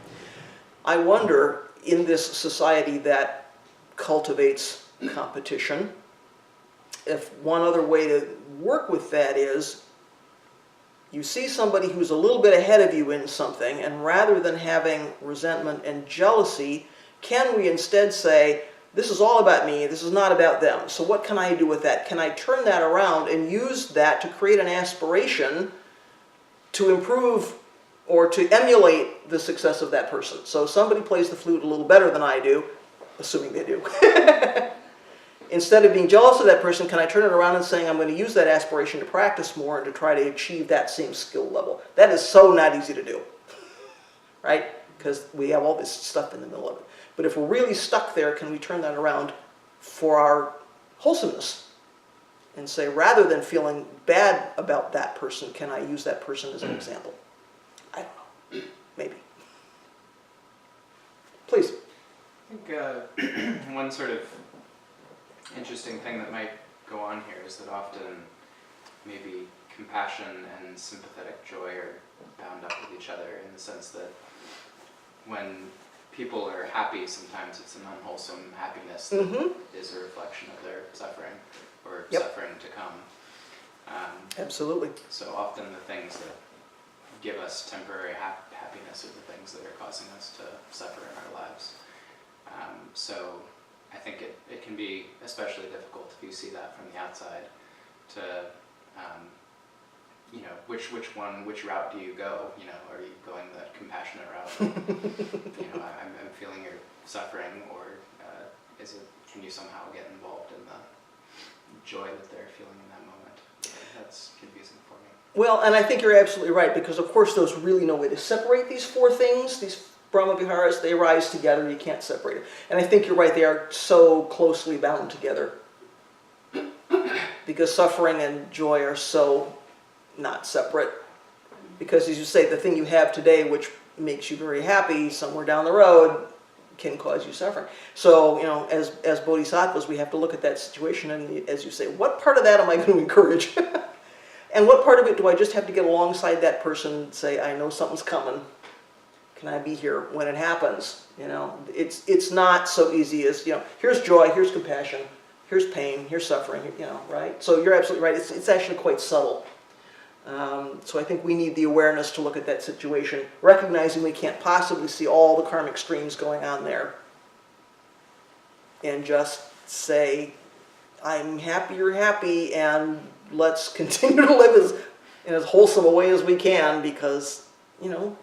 Speaker 1: I wonder, in this society that cultivates competition, if one other way to work with that is, you see somebody who's a little bit ahead of you in something, and rather than having resentment and jealousy, can we instead say, this is all about me, this is not about them, so what can I do with that? Can I turn that around and use that to create an aspiration to improve or to emulate the success of that person? So somebody plays the flute a little better than I do, assuming they do. Instead of being jealous of that person, can I turn it around and saying, I'm going to use that aspiration to practice more and to try to achieve that same skill level? That is so not easy to do, right? Because we have all this stuff in the middle of it. But if we're really stuck there, can we turn that around for our wholesomeness? And say, rather than feeling bad about that person, can I use that person as an example? I don't know. Maybe. Please.
Speaker 7: I think one sort of interesting thing that might go on here is that often maybe compassion and sympathetic joy are bound up with each other, in the sense that when people are happy, sometimes it's an unwholesome happiness that is a reflection of their suffering, or suffering to come.
Speaker 1: Absolutely.
Speaker 7: So often the things that give us temporary happiness are the things that are causing us to suffer in our lives. So I think it can be especially difficult if you see that from the outside to, which route do you go? Are you going the compassionate route? I'm feeling your suffering, or can you somehow get involved in the joy that they're feeling in that moment? That's confusing for me.
Speaker 1: Well, and I think you're absolutely right, because of course there's really no way to separate these four things, these Brahma Viharas, they arise together, you can't separate them. And I think you're right, they are so closely bound together. Because suffering and joy are so not separate. Because as you say, the thing you have today which makes you very happy, somewhere down the road can cause you suffering. So, as Bodhisattvas, we have to look at that situation and, as you say, what part of that am I going to encourage? And what part of it do I just have to get alongside that person and say, I know something's coming. Can I be here when it happens? It's not so easy as, here's joy, here's compassion, here's pain, here's suffering, right? So you're absolutely right. It's actually quite subtle. So I think we need the awareness to look at that situation, recognizing we can't possibly see all the karmic streams going on there. And just say, I'm happy you're happy, and let's continue to live in as wholesome a way as we can, because,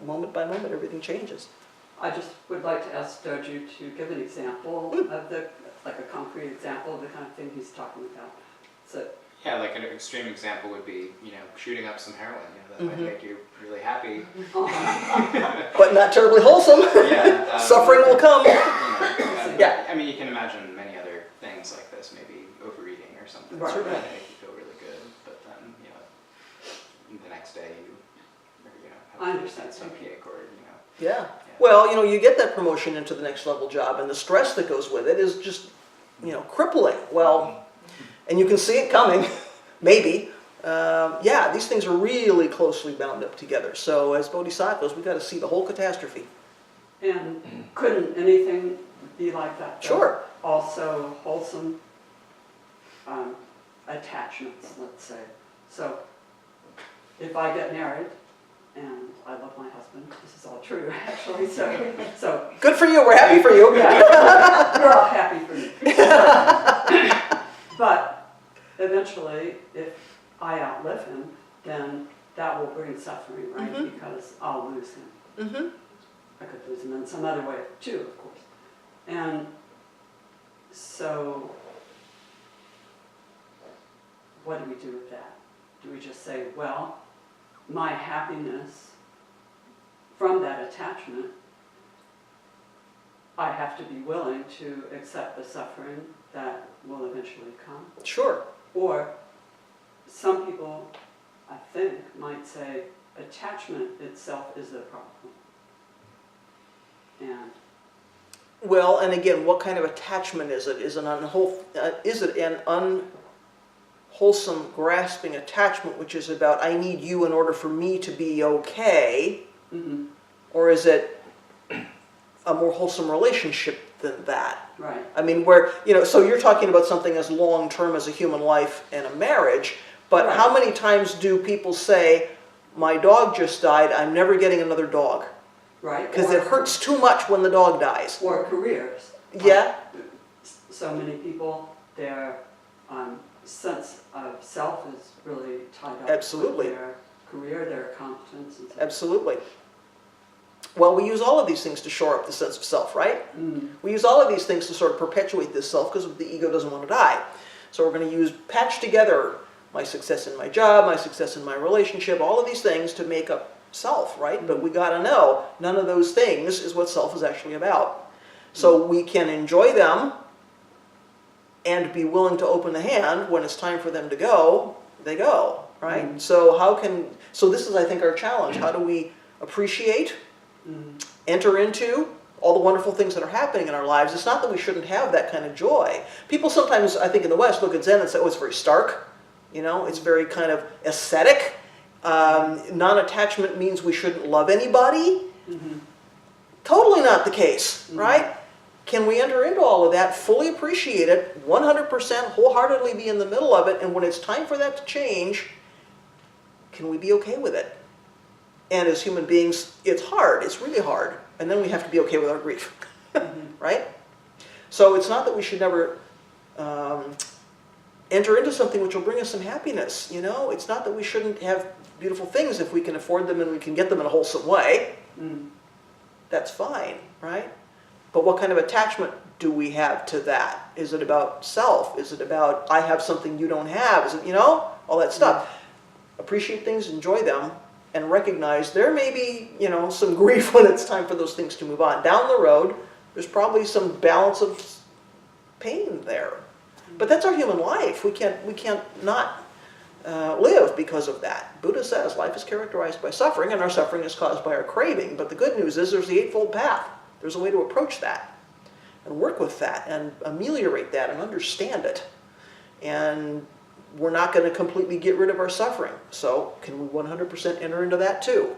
Speaker 1: moment by moment, everything changes.
Speaker 3: I just would like to ask Doju to give an example of like a concrete example of the kind of thing he's talking about. So,
Speaker 7: Yeah, like an extreme example would be, shooting up some heroin. That might make you really happy.
Speaker 1: But not terribly wholesome.
Speaker 7: Yeah,
Speaker 1: Suffering will come.
Speaker 7: Yeah. I mean, you can imagine many other things like this, maybe overeating or something.
Speaker 3: Right.
Speaker 7: That make you feel really good, but then, the next day you
Speaker 3: I
Speaker 7: have
Speaker 3: understand.
Speaker 7: some kick or,
Speaker 1: Yeah. Well, you get that promotion into the next level job, and the stress that goes with it is just, crippling. Well, and you can see it coming, maybe. These things are really closely bound up together. So as bodhisattvas, we've got to see the whole catastrophe.
Speaker 3: and couldn't anything be like that? Though?
Speaker 1: Sure.
Speaker 3: Also wholesome attachments, let's say. So if I get married, and I love my husband, this is all true actually, so
Speaker 1: Good for you. We're happy for you.
Speaker 3: yeah, we're all happy for me. But eventually, if I outlive him, then that will bring suffering, right?
Speaker 1: Mhm.
Speaker 3: Because I'll lose him.
Speaker 1: Mm-hmm.
Speaker 3: I could lose him in some other way too, of course. And so, what do we do with that? Do we just say, well, my happiness from that attachment, I have to be willing to accept the suffering that will eventually come?
Speaker 1: Sure.
Speaker 3: Or some people, I think, might say attachment itself is the problem. And
Speaker 1: Well, and again, what kind of attachment is it? Is it an unwholesome, grasping attachment, which is about, I need you in order for me to be okay?
Speaker 3: mm-hmm,
Speaker 1: Or is it a more wholesome relationship than that?
Speaker 3: right,
Speaker 1: I mean, so you're talking about something as long-term as a human life and a marriage, but
Speaker 3: Right.
Speaker 1: how many times do people say, my dog just died, I'm never getting another dog?
Speaker 3: right.
Speaker 1: Because it hurts too much when the dog dies.
Speaker 3: Or careers.
Speaker 1: Yeah?
Speaker 3: So many people, their sense of self is really tied up
Speaker 1: Absolutely.
Speaker 3: with their career, their competence, and so
Speaker 1: Absolutely. Well, we use all of these things to shore up the sense of self, right?
Speaker 3: Mm.
Speaker 1: We use all of these things to sort of perpetuate this self because the ego doesn't want to die. So we're going to patch together my success in my job, my success in my relationship, all of these things to make up self, right? But we got to know none of those things is what self is actually about. So we can enjoy them and be willing to open the hand when it's time for them to go, they go, right?
Speaker 3: Mm.
Speaker 1: So this is, I think, our challenge. How do we appreciate,
Speaker 3: Mm.
Speaker 1: enter into all the wonderful things that are happening in our lives? It's not that we shouldn't have that kind of joy. People sometimes, I think in the West, look at Zen and say, oh, it's very stark. It's very kind of ascetic. Non-attachment means we shouldn't love anybody.
Speaker 3: Mm-hmm.
Speaker 1: Totally not the case,
Speaker 3: Mhm.
Speaker 1: right? Can we enter into all of that, fully appreciate it, 100% wholeheartedly be in the middle of it, and when it's time for that to change, can we be okay with it? And as human beings, it's hard, it's really hard, and then we have to be okay with our grief, right? So it's not that we should never enter into something which will bring us some happiness, It's not that we shouldn't have beautiful things if we can afford them and we can get them in a wholesome way.
Speaker 3: Mm.
Speaker 1: That's fine, right? But what kind of attachment do we have to that? Is it about self? Is it about, I have something you don't have? Is it, all that stuff? appreciate things, enjoy them, and recognize there may be, you know, some grief when it's time for those things to move on. Down the road, there's probably some balance of pain there. But that's our human life. We can't not live because of that. Buddha says life is characterized by suffering, and our suffering is caused by our craving. But the good news is there's the Eightfold Path. There's a way to approach that and work with that and ameliorate that and understand it. And we're not going to completely get rid of our suffering. So can we 100% enter into that too?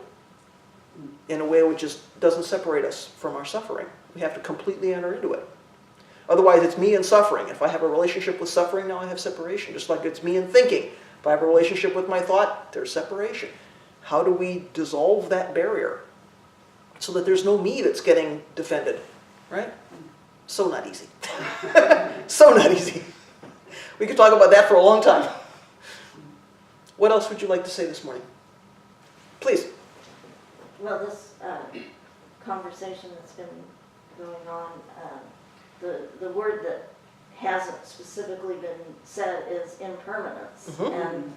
Speaker 1: In a way which just doesn't separate us from our suffering. We have to completely enter into it. Otherwise, it's me and suffering. If I have a relationship with suffering, now I have separation. Just like it's me and thinking. If I have a relationship with my thought, there's separation. How do we dissolve that barrier so that there's no me that's getting defended, right? So not easy. So not easy. We could talk about that for a long time. What else would you like to say this morning? Please.
Speaker 6: Well, this conversation that's been going on, the word that hasn't specifically been said is impermanence. And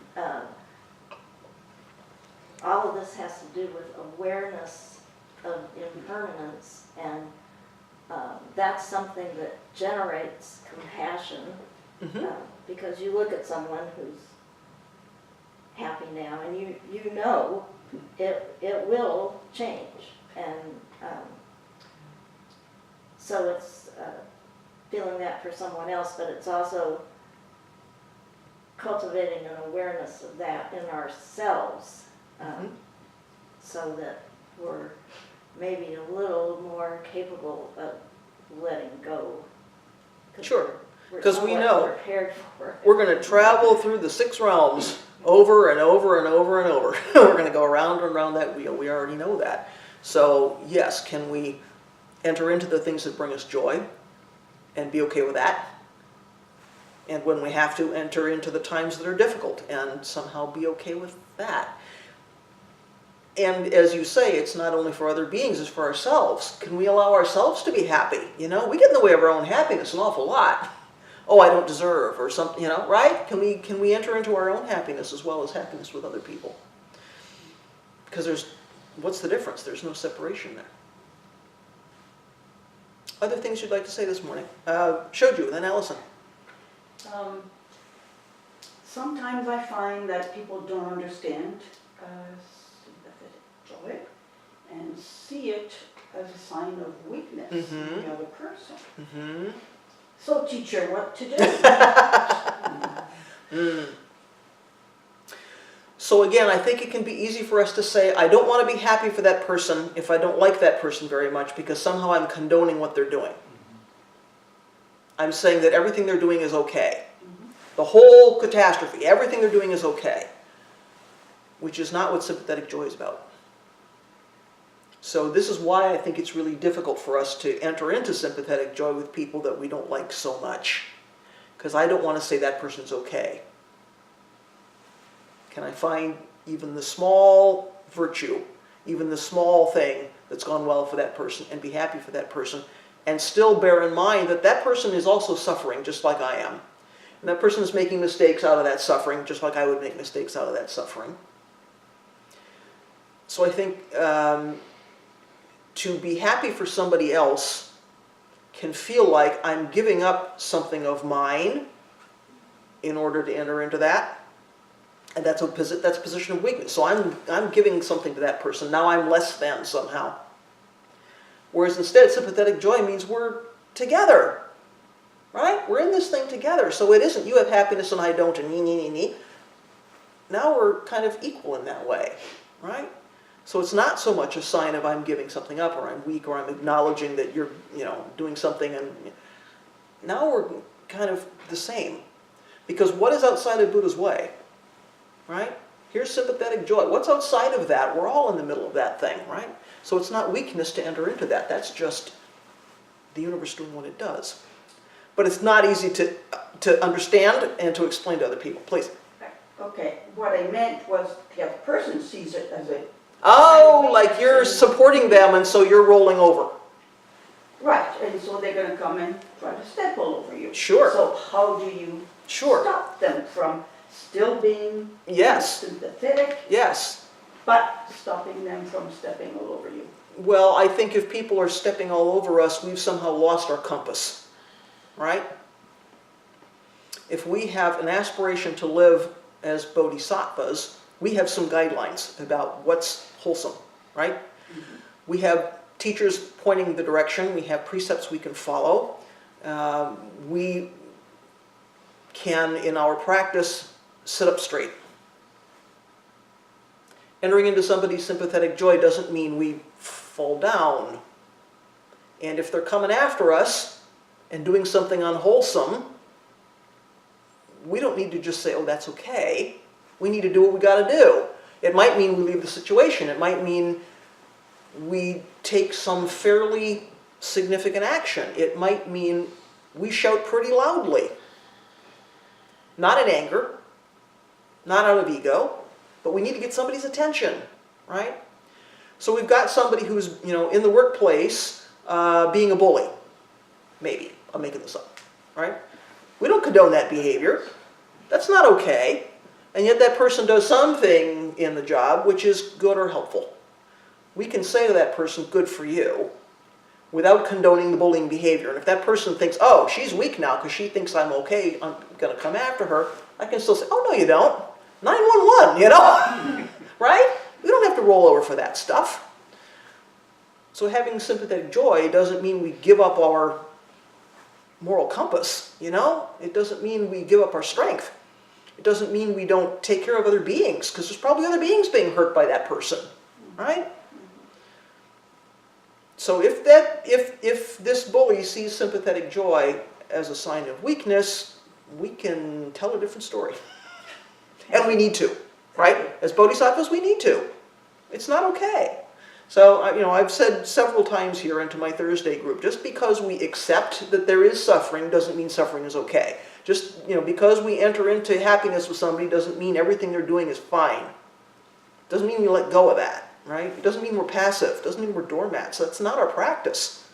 Speaker 6: all of this has to do with awareness of impermanence, and that's something that generates compassion, because you look at someone who's happy now and you know it will change, and so it's feeling that for someone else, but it's also cultivating an awareness of that in ourselves, so that we're maybe a little more capable of letting go.
Speaker 1: Sure,
Speaker 6: We're
Speaker 1: because we
Speaker 6: somewhat
Speaker 1: know
Speaker 6: prepared for it.
Speaker 1: we're going to travel through the 6 realms over and over and over and over. We're going to go around and around that wheel. We already know that. So yes, can we enter into the things that bring us joy and be okay with that? And when we have to, enter into the times that are difficult and somehow be okay with that. And as you say, it's not only for other beings, it's for ourselves. Can we allow ourselves to be happy? You know, we get in the way of our own happiness an awful lot. Oh, I don't deserve, or something, you know, right? Can we enter into our own happiness as well as happiness with other people? Because what's the difference? There's no separation there. Other things you'd like to say this morning? Shoju, then Allison.
Speaker 8: Sometimes I find that people don't understand sympathetic joy and see it as a sign of weakness in the other person. So teacher, what to do?
Speaker 1: So again, I think it can be easy for us to say, I don't want to be happy for that person if I don't like that person very much, because somehow I'm condoning what they're doing. I'm saying that everything they're doing is okay. The whole catastrophe, everything they're doing is okay. Which is not what sympathetic joy is about. So this is why I think it's really difficult for us to enter into sympathetic joy with people that we don't like so much. Because I don't want to say that person's okay. Can I find even the small virtue, even the small thing that's gone well for that person, and be happy for that person, and still bear in mind that that person is also suffering just like I am. And that person is making mistakes out of that suffering just like I would make mistakes out of that suffering. So I think to be happy for somebody else can feel like I'm giving up something of mine in order to enter into that. And that's a position of weakness. So I'm giving something to that person. Now I'm less than somehow. Whereas instead, sympathetic joy means we're together. Right? We're in this thing together. So it isn't you have happiness and I don't, and me. Now we're kind of equal in that way. Right? So it's not so much a sign of I'm giving something up, or I'm weak, or I'm acknowledging that you're, doing something, and now we're kind of the same. Because what is outside of Buddha's way? Right? Here's sympathetic joy. What's outside of that? We're all in the middle of that thing, right? So it's not weakness to enter into that. That's just the universe doing what it does. But it's not easy to understand and to explain to other people. Please.
Speaker 8: Okay, what I meant was the other person sees it as a...
Speaker 1: Oh, like you're supporting them and so you're rolling over.
Speaker 8: Right, and so they're going to come and try to step all over you.
Speaker 1: Sure.
Speaker 8: So how do you stop them from still being
Speaker 1: Yes,
Speaker 8: sympathetic,
Speaker 1: yes.
Speaker 8: but stopping them from stepping all over you.
Speaker 1: Well, I think if people are stepping all over us, we've somehow lost our compass, right? If we have an aspiration to live as Bodhisattvas, we have some guidelines about what's wholesome, right? We have teachers pointing the direction, we have precepts we can follow. We can, in our practice, sit up straight. Entering into somebody's sympathetic joy doesn't mean we fall down. And if they're coming after us and doing something unwholesome, we don't need to just say, oh, that's okay. We need to do what we got to do. It might mean we leave the situation. It might mean we take some fairly significant action. It might mean we shout pretty loudly. Not in anger, not out of ego, but we need to get somebody's attention, right? So we've got somebody who's, in the workplace being a bully. Maybe. I'm making this up, right? We don't condone that behavior. That's not okay. And yet that person does something in the job which is good or helpful. We can say to that person, good for you, without condoning the bullying behavior. And if that person thinks, oh, she's weak now because she thinks I'm okay, I'm going to come after her, I can still say, oh, no, you don't. 911, right? We don't have to roll over for that stuff. So having sympathetic joy doesn't mean we give up our moral compass, It doesn't mean we give up our strength. It doesn't mean we don't take care of other beings, because there's probably other beings being hurt by that person, right? So if this bully sees sympathetic joy as a sign of weakness, we can tell a different story. And we need to, right? As Bodhisattvas, we need to. It's not okay. So, I've said several times here into my Thursday group, just because we accept that there is suffering doesn't mean suffering is okay. Just, because we enter into happiness with somebody doesn't mean everything they're doing is fine. Doesn't mean we let go of that, right? It doesn't mean we're passive. Doesn't mean we're doormats. That's not our practice.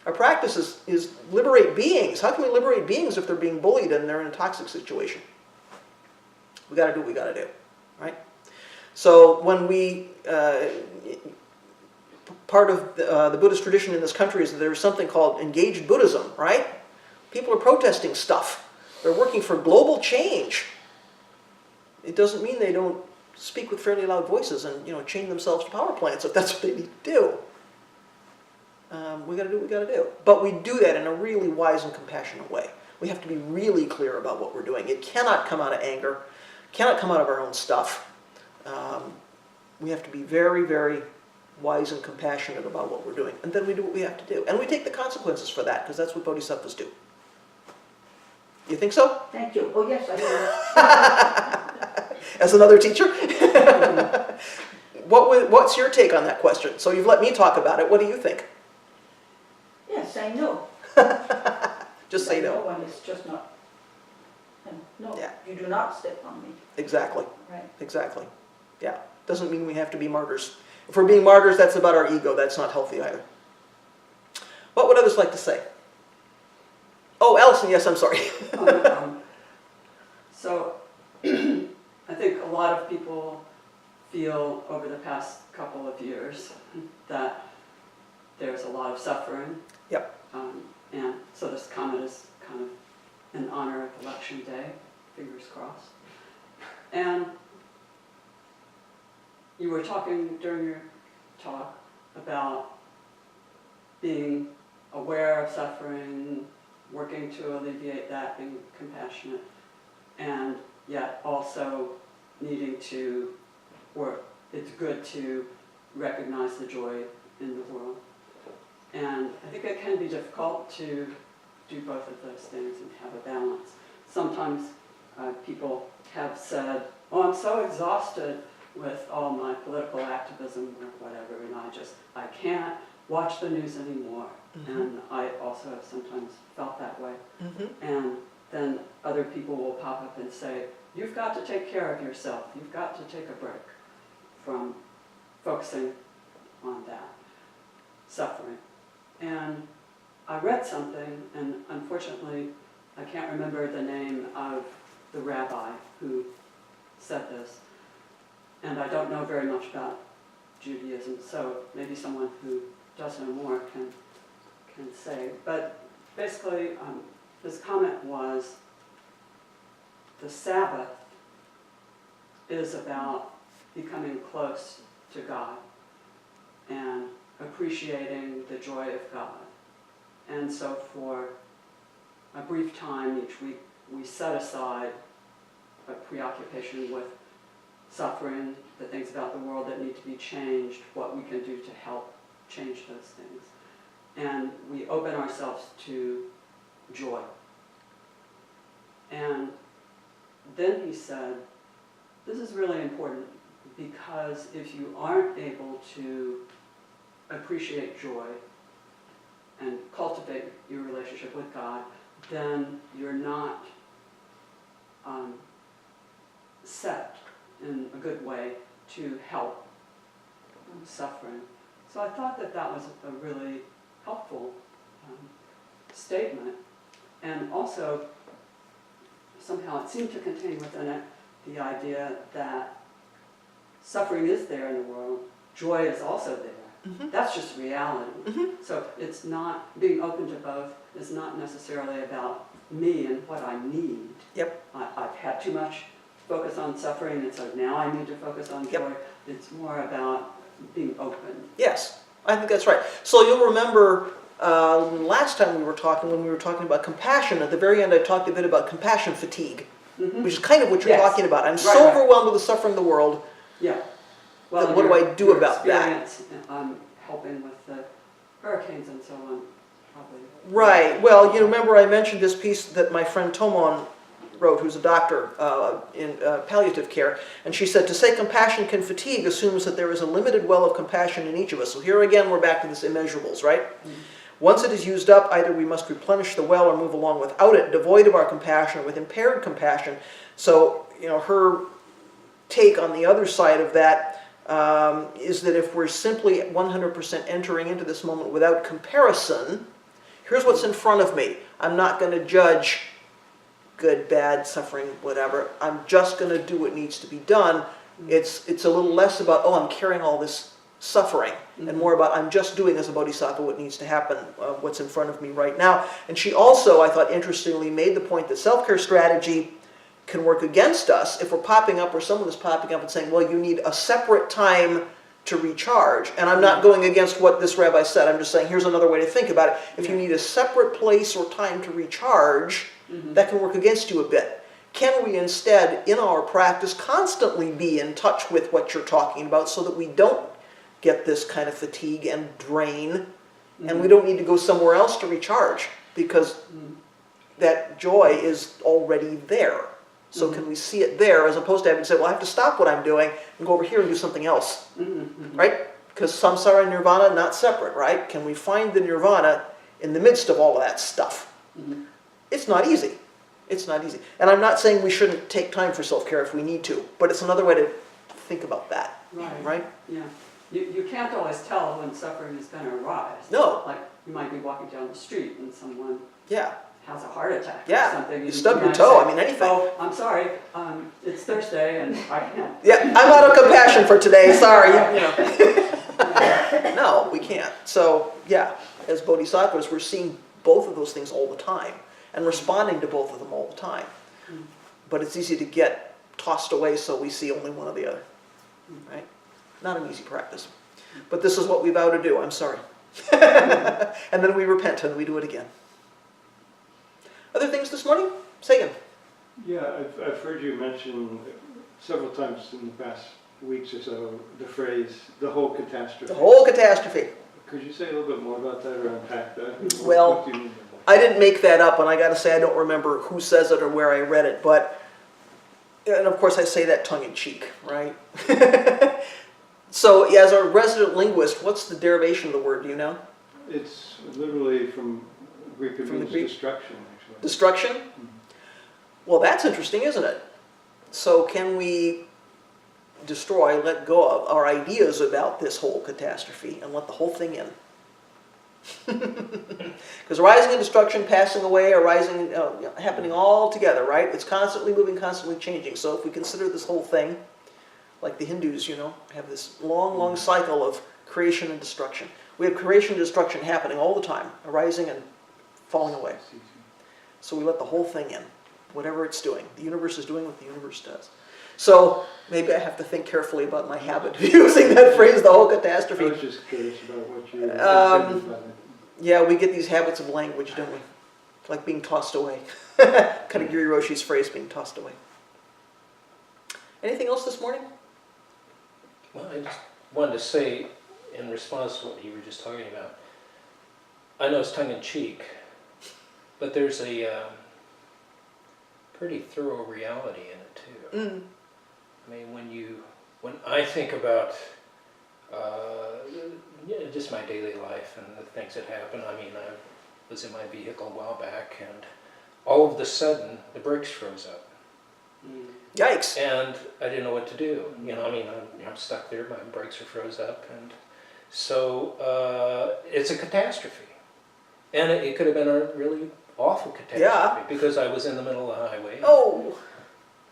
Speaker 1: Our practice is liberate beings. How can we liberate beings if they're being bullied and they're in a toxic situation? We got to do what we got to do, right? So when we, part of the Buddhist tradition in this country is that there's something called engaged Buddhism, right? People are protesting stuff. They're working for global change. It doesn't mean they don't speak with fairly loud voices and chain themselves to power plants if that's what they need to do. We got to do what we got to do. But we do that in a really wise and compassionate way. We have to be really clear about what we're doing. It cannot come out of anger. Cannot come out of our own stuff. We have to be very, very wise and compassionate about what we're doing. And then we do what we have to do. And we take the consequences for that, because that's what Bodhisattvas do. You think so?
Speaker 8: Thank you. Oh, yes, I do.
Speaker 1: As another teacher? What's your take on that question? So you've let me talk about it. What do you think?
Speaker 8: Yes, I know.
Speaker 1: Just say no.
Speaker 8: When it's just not. No,
Speaker 1: Yeah.
Speaker 8: you do not step on me.
Speaker 1: Exactly.
Speaker 8: Right.
Speaker 1: Exactly. Yeah. Doesn't mean we have to be martyrs. If we're being martyrs, that's about our ego. That's not healthy either. What would others like to say? Oh, Allison, yes, I'm sorry.
Speaker 3: So, I think a lot of people feel over the past couple of years that there's a lot of suffering.
Speaker 1: Yep.
Speaker 3: And so this comment is kind of in honor of Election Day, fingers crossed. And you were talking during your talk about being aware of suffering, working to alleviate that, being compassionate, and yet also needing to, or it's good to recognize the joy in the world. And I think it can be difficult to do both of those things and have a balance. Sometimes people have said, oh, I'm so exhausted with all my political activism or whatever, and I can't watch the news anymore. Mm-hmm. And I also have sometimes felt that way. Mm-hmm. And then other people will pop up and say, you've got to take care of yourself. You've got to take a break from focusing on that suffering. And I read something, and unfortunately, I can't remember the name of the rabbi who said this. And I don't know very much about Judaism, so maybe someone who does know more can say. But basically, his comment was, the Sabbath is about becoming close to God and appreciating the joy of God. And so for a brief time each week, we set aside a preoccupation with suffering, the things about the world that need to be changed, what we can do to help change those things. And we open ourselves to joy. And then he said, this is really important, because if you aren't able to appreciate joy and cultivate your relationship with God, then you're not set in a good way to help suffering. So I thought that that was a really helpful statement. And also, somehow it seemed to contain within it the idea that suffering is there in the world, joy is also there.
Speaker 1: Mm-hmm.
Speaker 3: That's just reality.
Speaker 1: Mm-hmm.
Speaker 3: So it's not, being open to both is not necessarily about me and what I need.
Speaker 1: Yep.
Speaker 3: I've had too much focus on suffering, and so now I need to focus on joy.
Speaker 1: Yep.
Speaker 3: It's more about being open.
Speaker 1: Yes, I think that's right. So you'll remember last time we were talking, when we were talking about compassion, at the very end I talked a bit about compassion fatigue, which is kind of what you're
Speaker 3: Yes.
Speaker 1: talking about. I'm
Speaker 3: Right,
Speaker 1: so
Speaker 3: right.
Speaker 1: overwhelmed with the suffering of the world.
Speaker 3: Yeah.
Speaker 1: Then what do I do
Speaker 3: your
Speaker 1: about that?
Speaker 3: experience, helping with the hurricanes and so on, probably.
Speaker 1: Right. Well, you remember I mentioned this piece that my friend Tomon wrote, who's a doctor in palliative care, and she said, to say compassion can fatigue assumes that there is a limited well of compassion in each of us. So here again, we're back to this immeasurables, right? Mm-hmm. Once it is used up, either we must replenish the well or move along without it, devoid of our compassion or with impaired compassion. So, you know, her take on the other side of that is that if we're simply 100% entering into this moment without comparison, here's what's in front of me. I'm not going to judge good, bad, suffering, whatever. I'm just going to do what needs to be done. It's a little less about, oh, I'm carrying all this suffering, and more about I'm just doing as a bodhisattva what needs to happen, what's in front of me right now. And she also, I thought interestingly, made the point that self-care strategy can work against us if we're popping up, or someone is popping up and saying, well, you need a separate time to recharge. And I'm not going against what this rabbi said. I'm just saying, here's another way to think about it. If you need a separate place or time to recharge, that can work against you a bit. Can we instead, in our practice, constantly be in touch with what you're talking about so that we don't get this kind of fatigue and drain, and we don't need to go somewhere else to recharge, because that joy is already there. So can we see it there, as opposed to having to say, well, I have to stop what I'm doing and go over here and do something else, right? Because samsara and nirvana, not separate, right? Can we find the nirvana in the midst of all of that stuff? It's not easy. It's not easy. And I'm not saying we shouldn't take time for self-care if we need to, but it's another way to think about that, right?
Speaker 3: Yeah. You can't always tell when suffering is going to arise.
Speaker 1: No.
Speaker 3: Like, you might be walking down the street and someone
Speaker 1: Yeah.
Speaker 3: has a heart attack or
Speaker 1: Yeah.
Speaker 3: something.
Speaker 1: You stub your
Speaker 3: might
Speaker 1: toe,
Speaker 3: say,
Speaker 1: I mean, anything.
Speaker 3: Oh, I'm sorry, it's Thursday and I can't.
Speaker 1: Yeah, I'm out of compassion for today, sorry. You know. No, we can't. So, yeah, as bodhisattvas, we're seeing both of those things all the time and responding to both of them all the time. But it's easy to get tossed away so we see only one or the other, right? Not an easy practice. But this is what we vow to do, I'm sorry. And then we repent and we do it again. Other things this morning? Sagan.
Speaker 9: Yeah, I've heard you mention several times in the past weeks or so the phrase, the whole catastrophe.
Speaker 1: The whole catastrophe.
Speaker 9: Could you say a little bit more about that or unpack that?
Speaker 1: Well,
Speaker 9: what do you mean by
Speaker 1: I didn't make that up, and I got to say I don't remember who says it or where I read it, but, and of course I say that tongue-in-cheek, right? So, as a resident linguist, what's the derivation of the word, do you know?
Speaker 9: that? It's literally from Greek, it
Speaker 1: From the
Speaker 9: means
Speaker 1: Greek?
Speaker 9: destruction, actually.
Speaker 1: Destruction? Well, that's interesting, isn't it? So can we destroy, let go of our ideas about this whole catastrophe and let the whole thing in? Because arising and destruction, passing away, arising, happening all together, right? It's constantly moving, constantly changing. So if we consider this whole thing, like the Hindus, have this long, long cycle of creation and destruction. We have creation and destruction happening all the time, arising and falling away. So we let the whole thing in, whatever it's doing. The universe is doing what the universe does. So maybe I have to think carefully about my habit of using that phrase, the whole
Speaker 9: I
Speaker 1: catastrophe.
Speaker 9: was just curious about what you intended by that.
Speaker 1: Yeah, we get these habits of language, don't we? Like being tossed away. Karnegis Roshi's phrase, being tossed away. Anything else this morning?
Speaker 2: Well, I just wanted to say, in response to what you were just talking about, I know it's tongue-in-cheek, but there's a pretty thorough reality in it too.
Speaker 1: Mm.
Speaker 2: I mean, when I think about just my daily life and the things that happen, I mean, I was in my vehicle a while back and all of a sudden the brakes froze up.
Speaker 1: Yikes.
Speaker 2: And I didn't know what to do. I mean, I'm stuck there, my brakes are froze up. And so it's a catastrophe. And it could have been a really awful catastrophe because I was in the middle of the highway.
Speaker 1: Oh.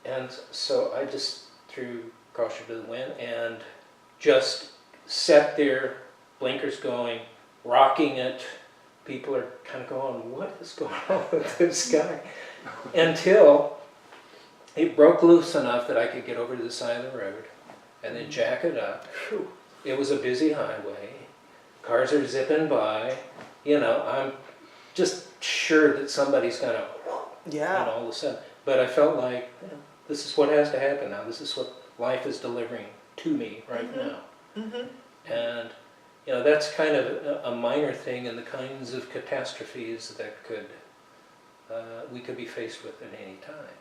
Speaker 2: And so I just threw caution to the wind and just sat there, blinkers going, rocking it. People are kind of going, what is going on with this guy? Until it broke loose enough that I could get over to the side of the road and then jack it up.
Speaker 1: Whew.
Speaker 2: It was a busy highway. Cars are zipping by. I'm just sure that somebody's going to,
Speaker 1: Yeah.
Speaker 2: all of a sudden. But I felt like, this is what has to happen now. This is what life is delivering to me right now.
Speaker 1: Mm-hmm.
Speaker 2: And, that's kind of a minor thing in the kinds of catastrophes that we could be faced with at any time.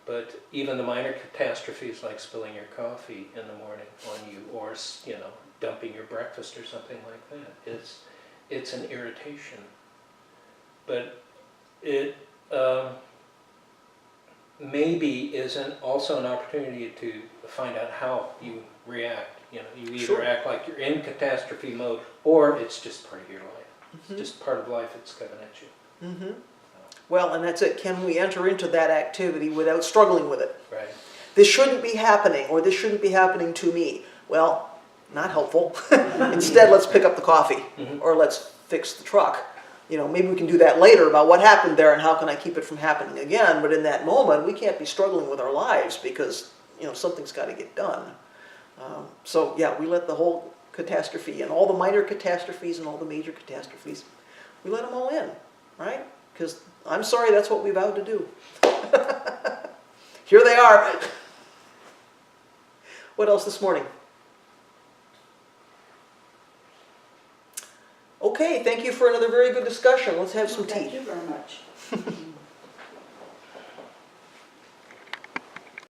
Speaker 2: But even the minor catastrophes like spilling your coffee in the morning on you or, dumping your breakfast or something like that, it's an irritation. But it maybe is also an opportunity to find out how you react. You either
Speaker 1: Sure.
Speaker 2: act like you're in catastrophe mode or it's just part of your life.
Speaker 1: Mm-hmm.
Speaker 2: It's just part of life that's coming at you.
Speaker 1: Mm-hmm. Well, and that's it. Can we enter into that activity without struggling with it?
Speaker 2: Right.
Speaker 1: This shouldn't be happening, or this shouldn't be happening to me. Well, not helpful. Instead, let's pick up the coffee,
Speaker 2: Mhm.
Speaker 1: or let's fix the truck. Maybe we can do that later about what happened there and how can I keep it from happening again. But in that moment, we can't be struggling with our lives because, something's got to get done. So yeah, we let the whole catastrophe and all the minor catastrophes and all the major catastrophes, we let them all in, right? Because I'm sorry, that's what we vowed to do. Here they are. What else this morning? Okay, thank you for another very good discussion. Let's have some
Speaker 8: Thank
Speaker 1: tea.
Speaker 8: you very much.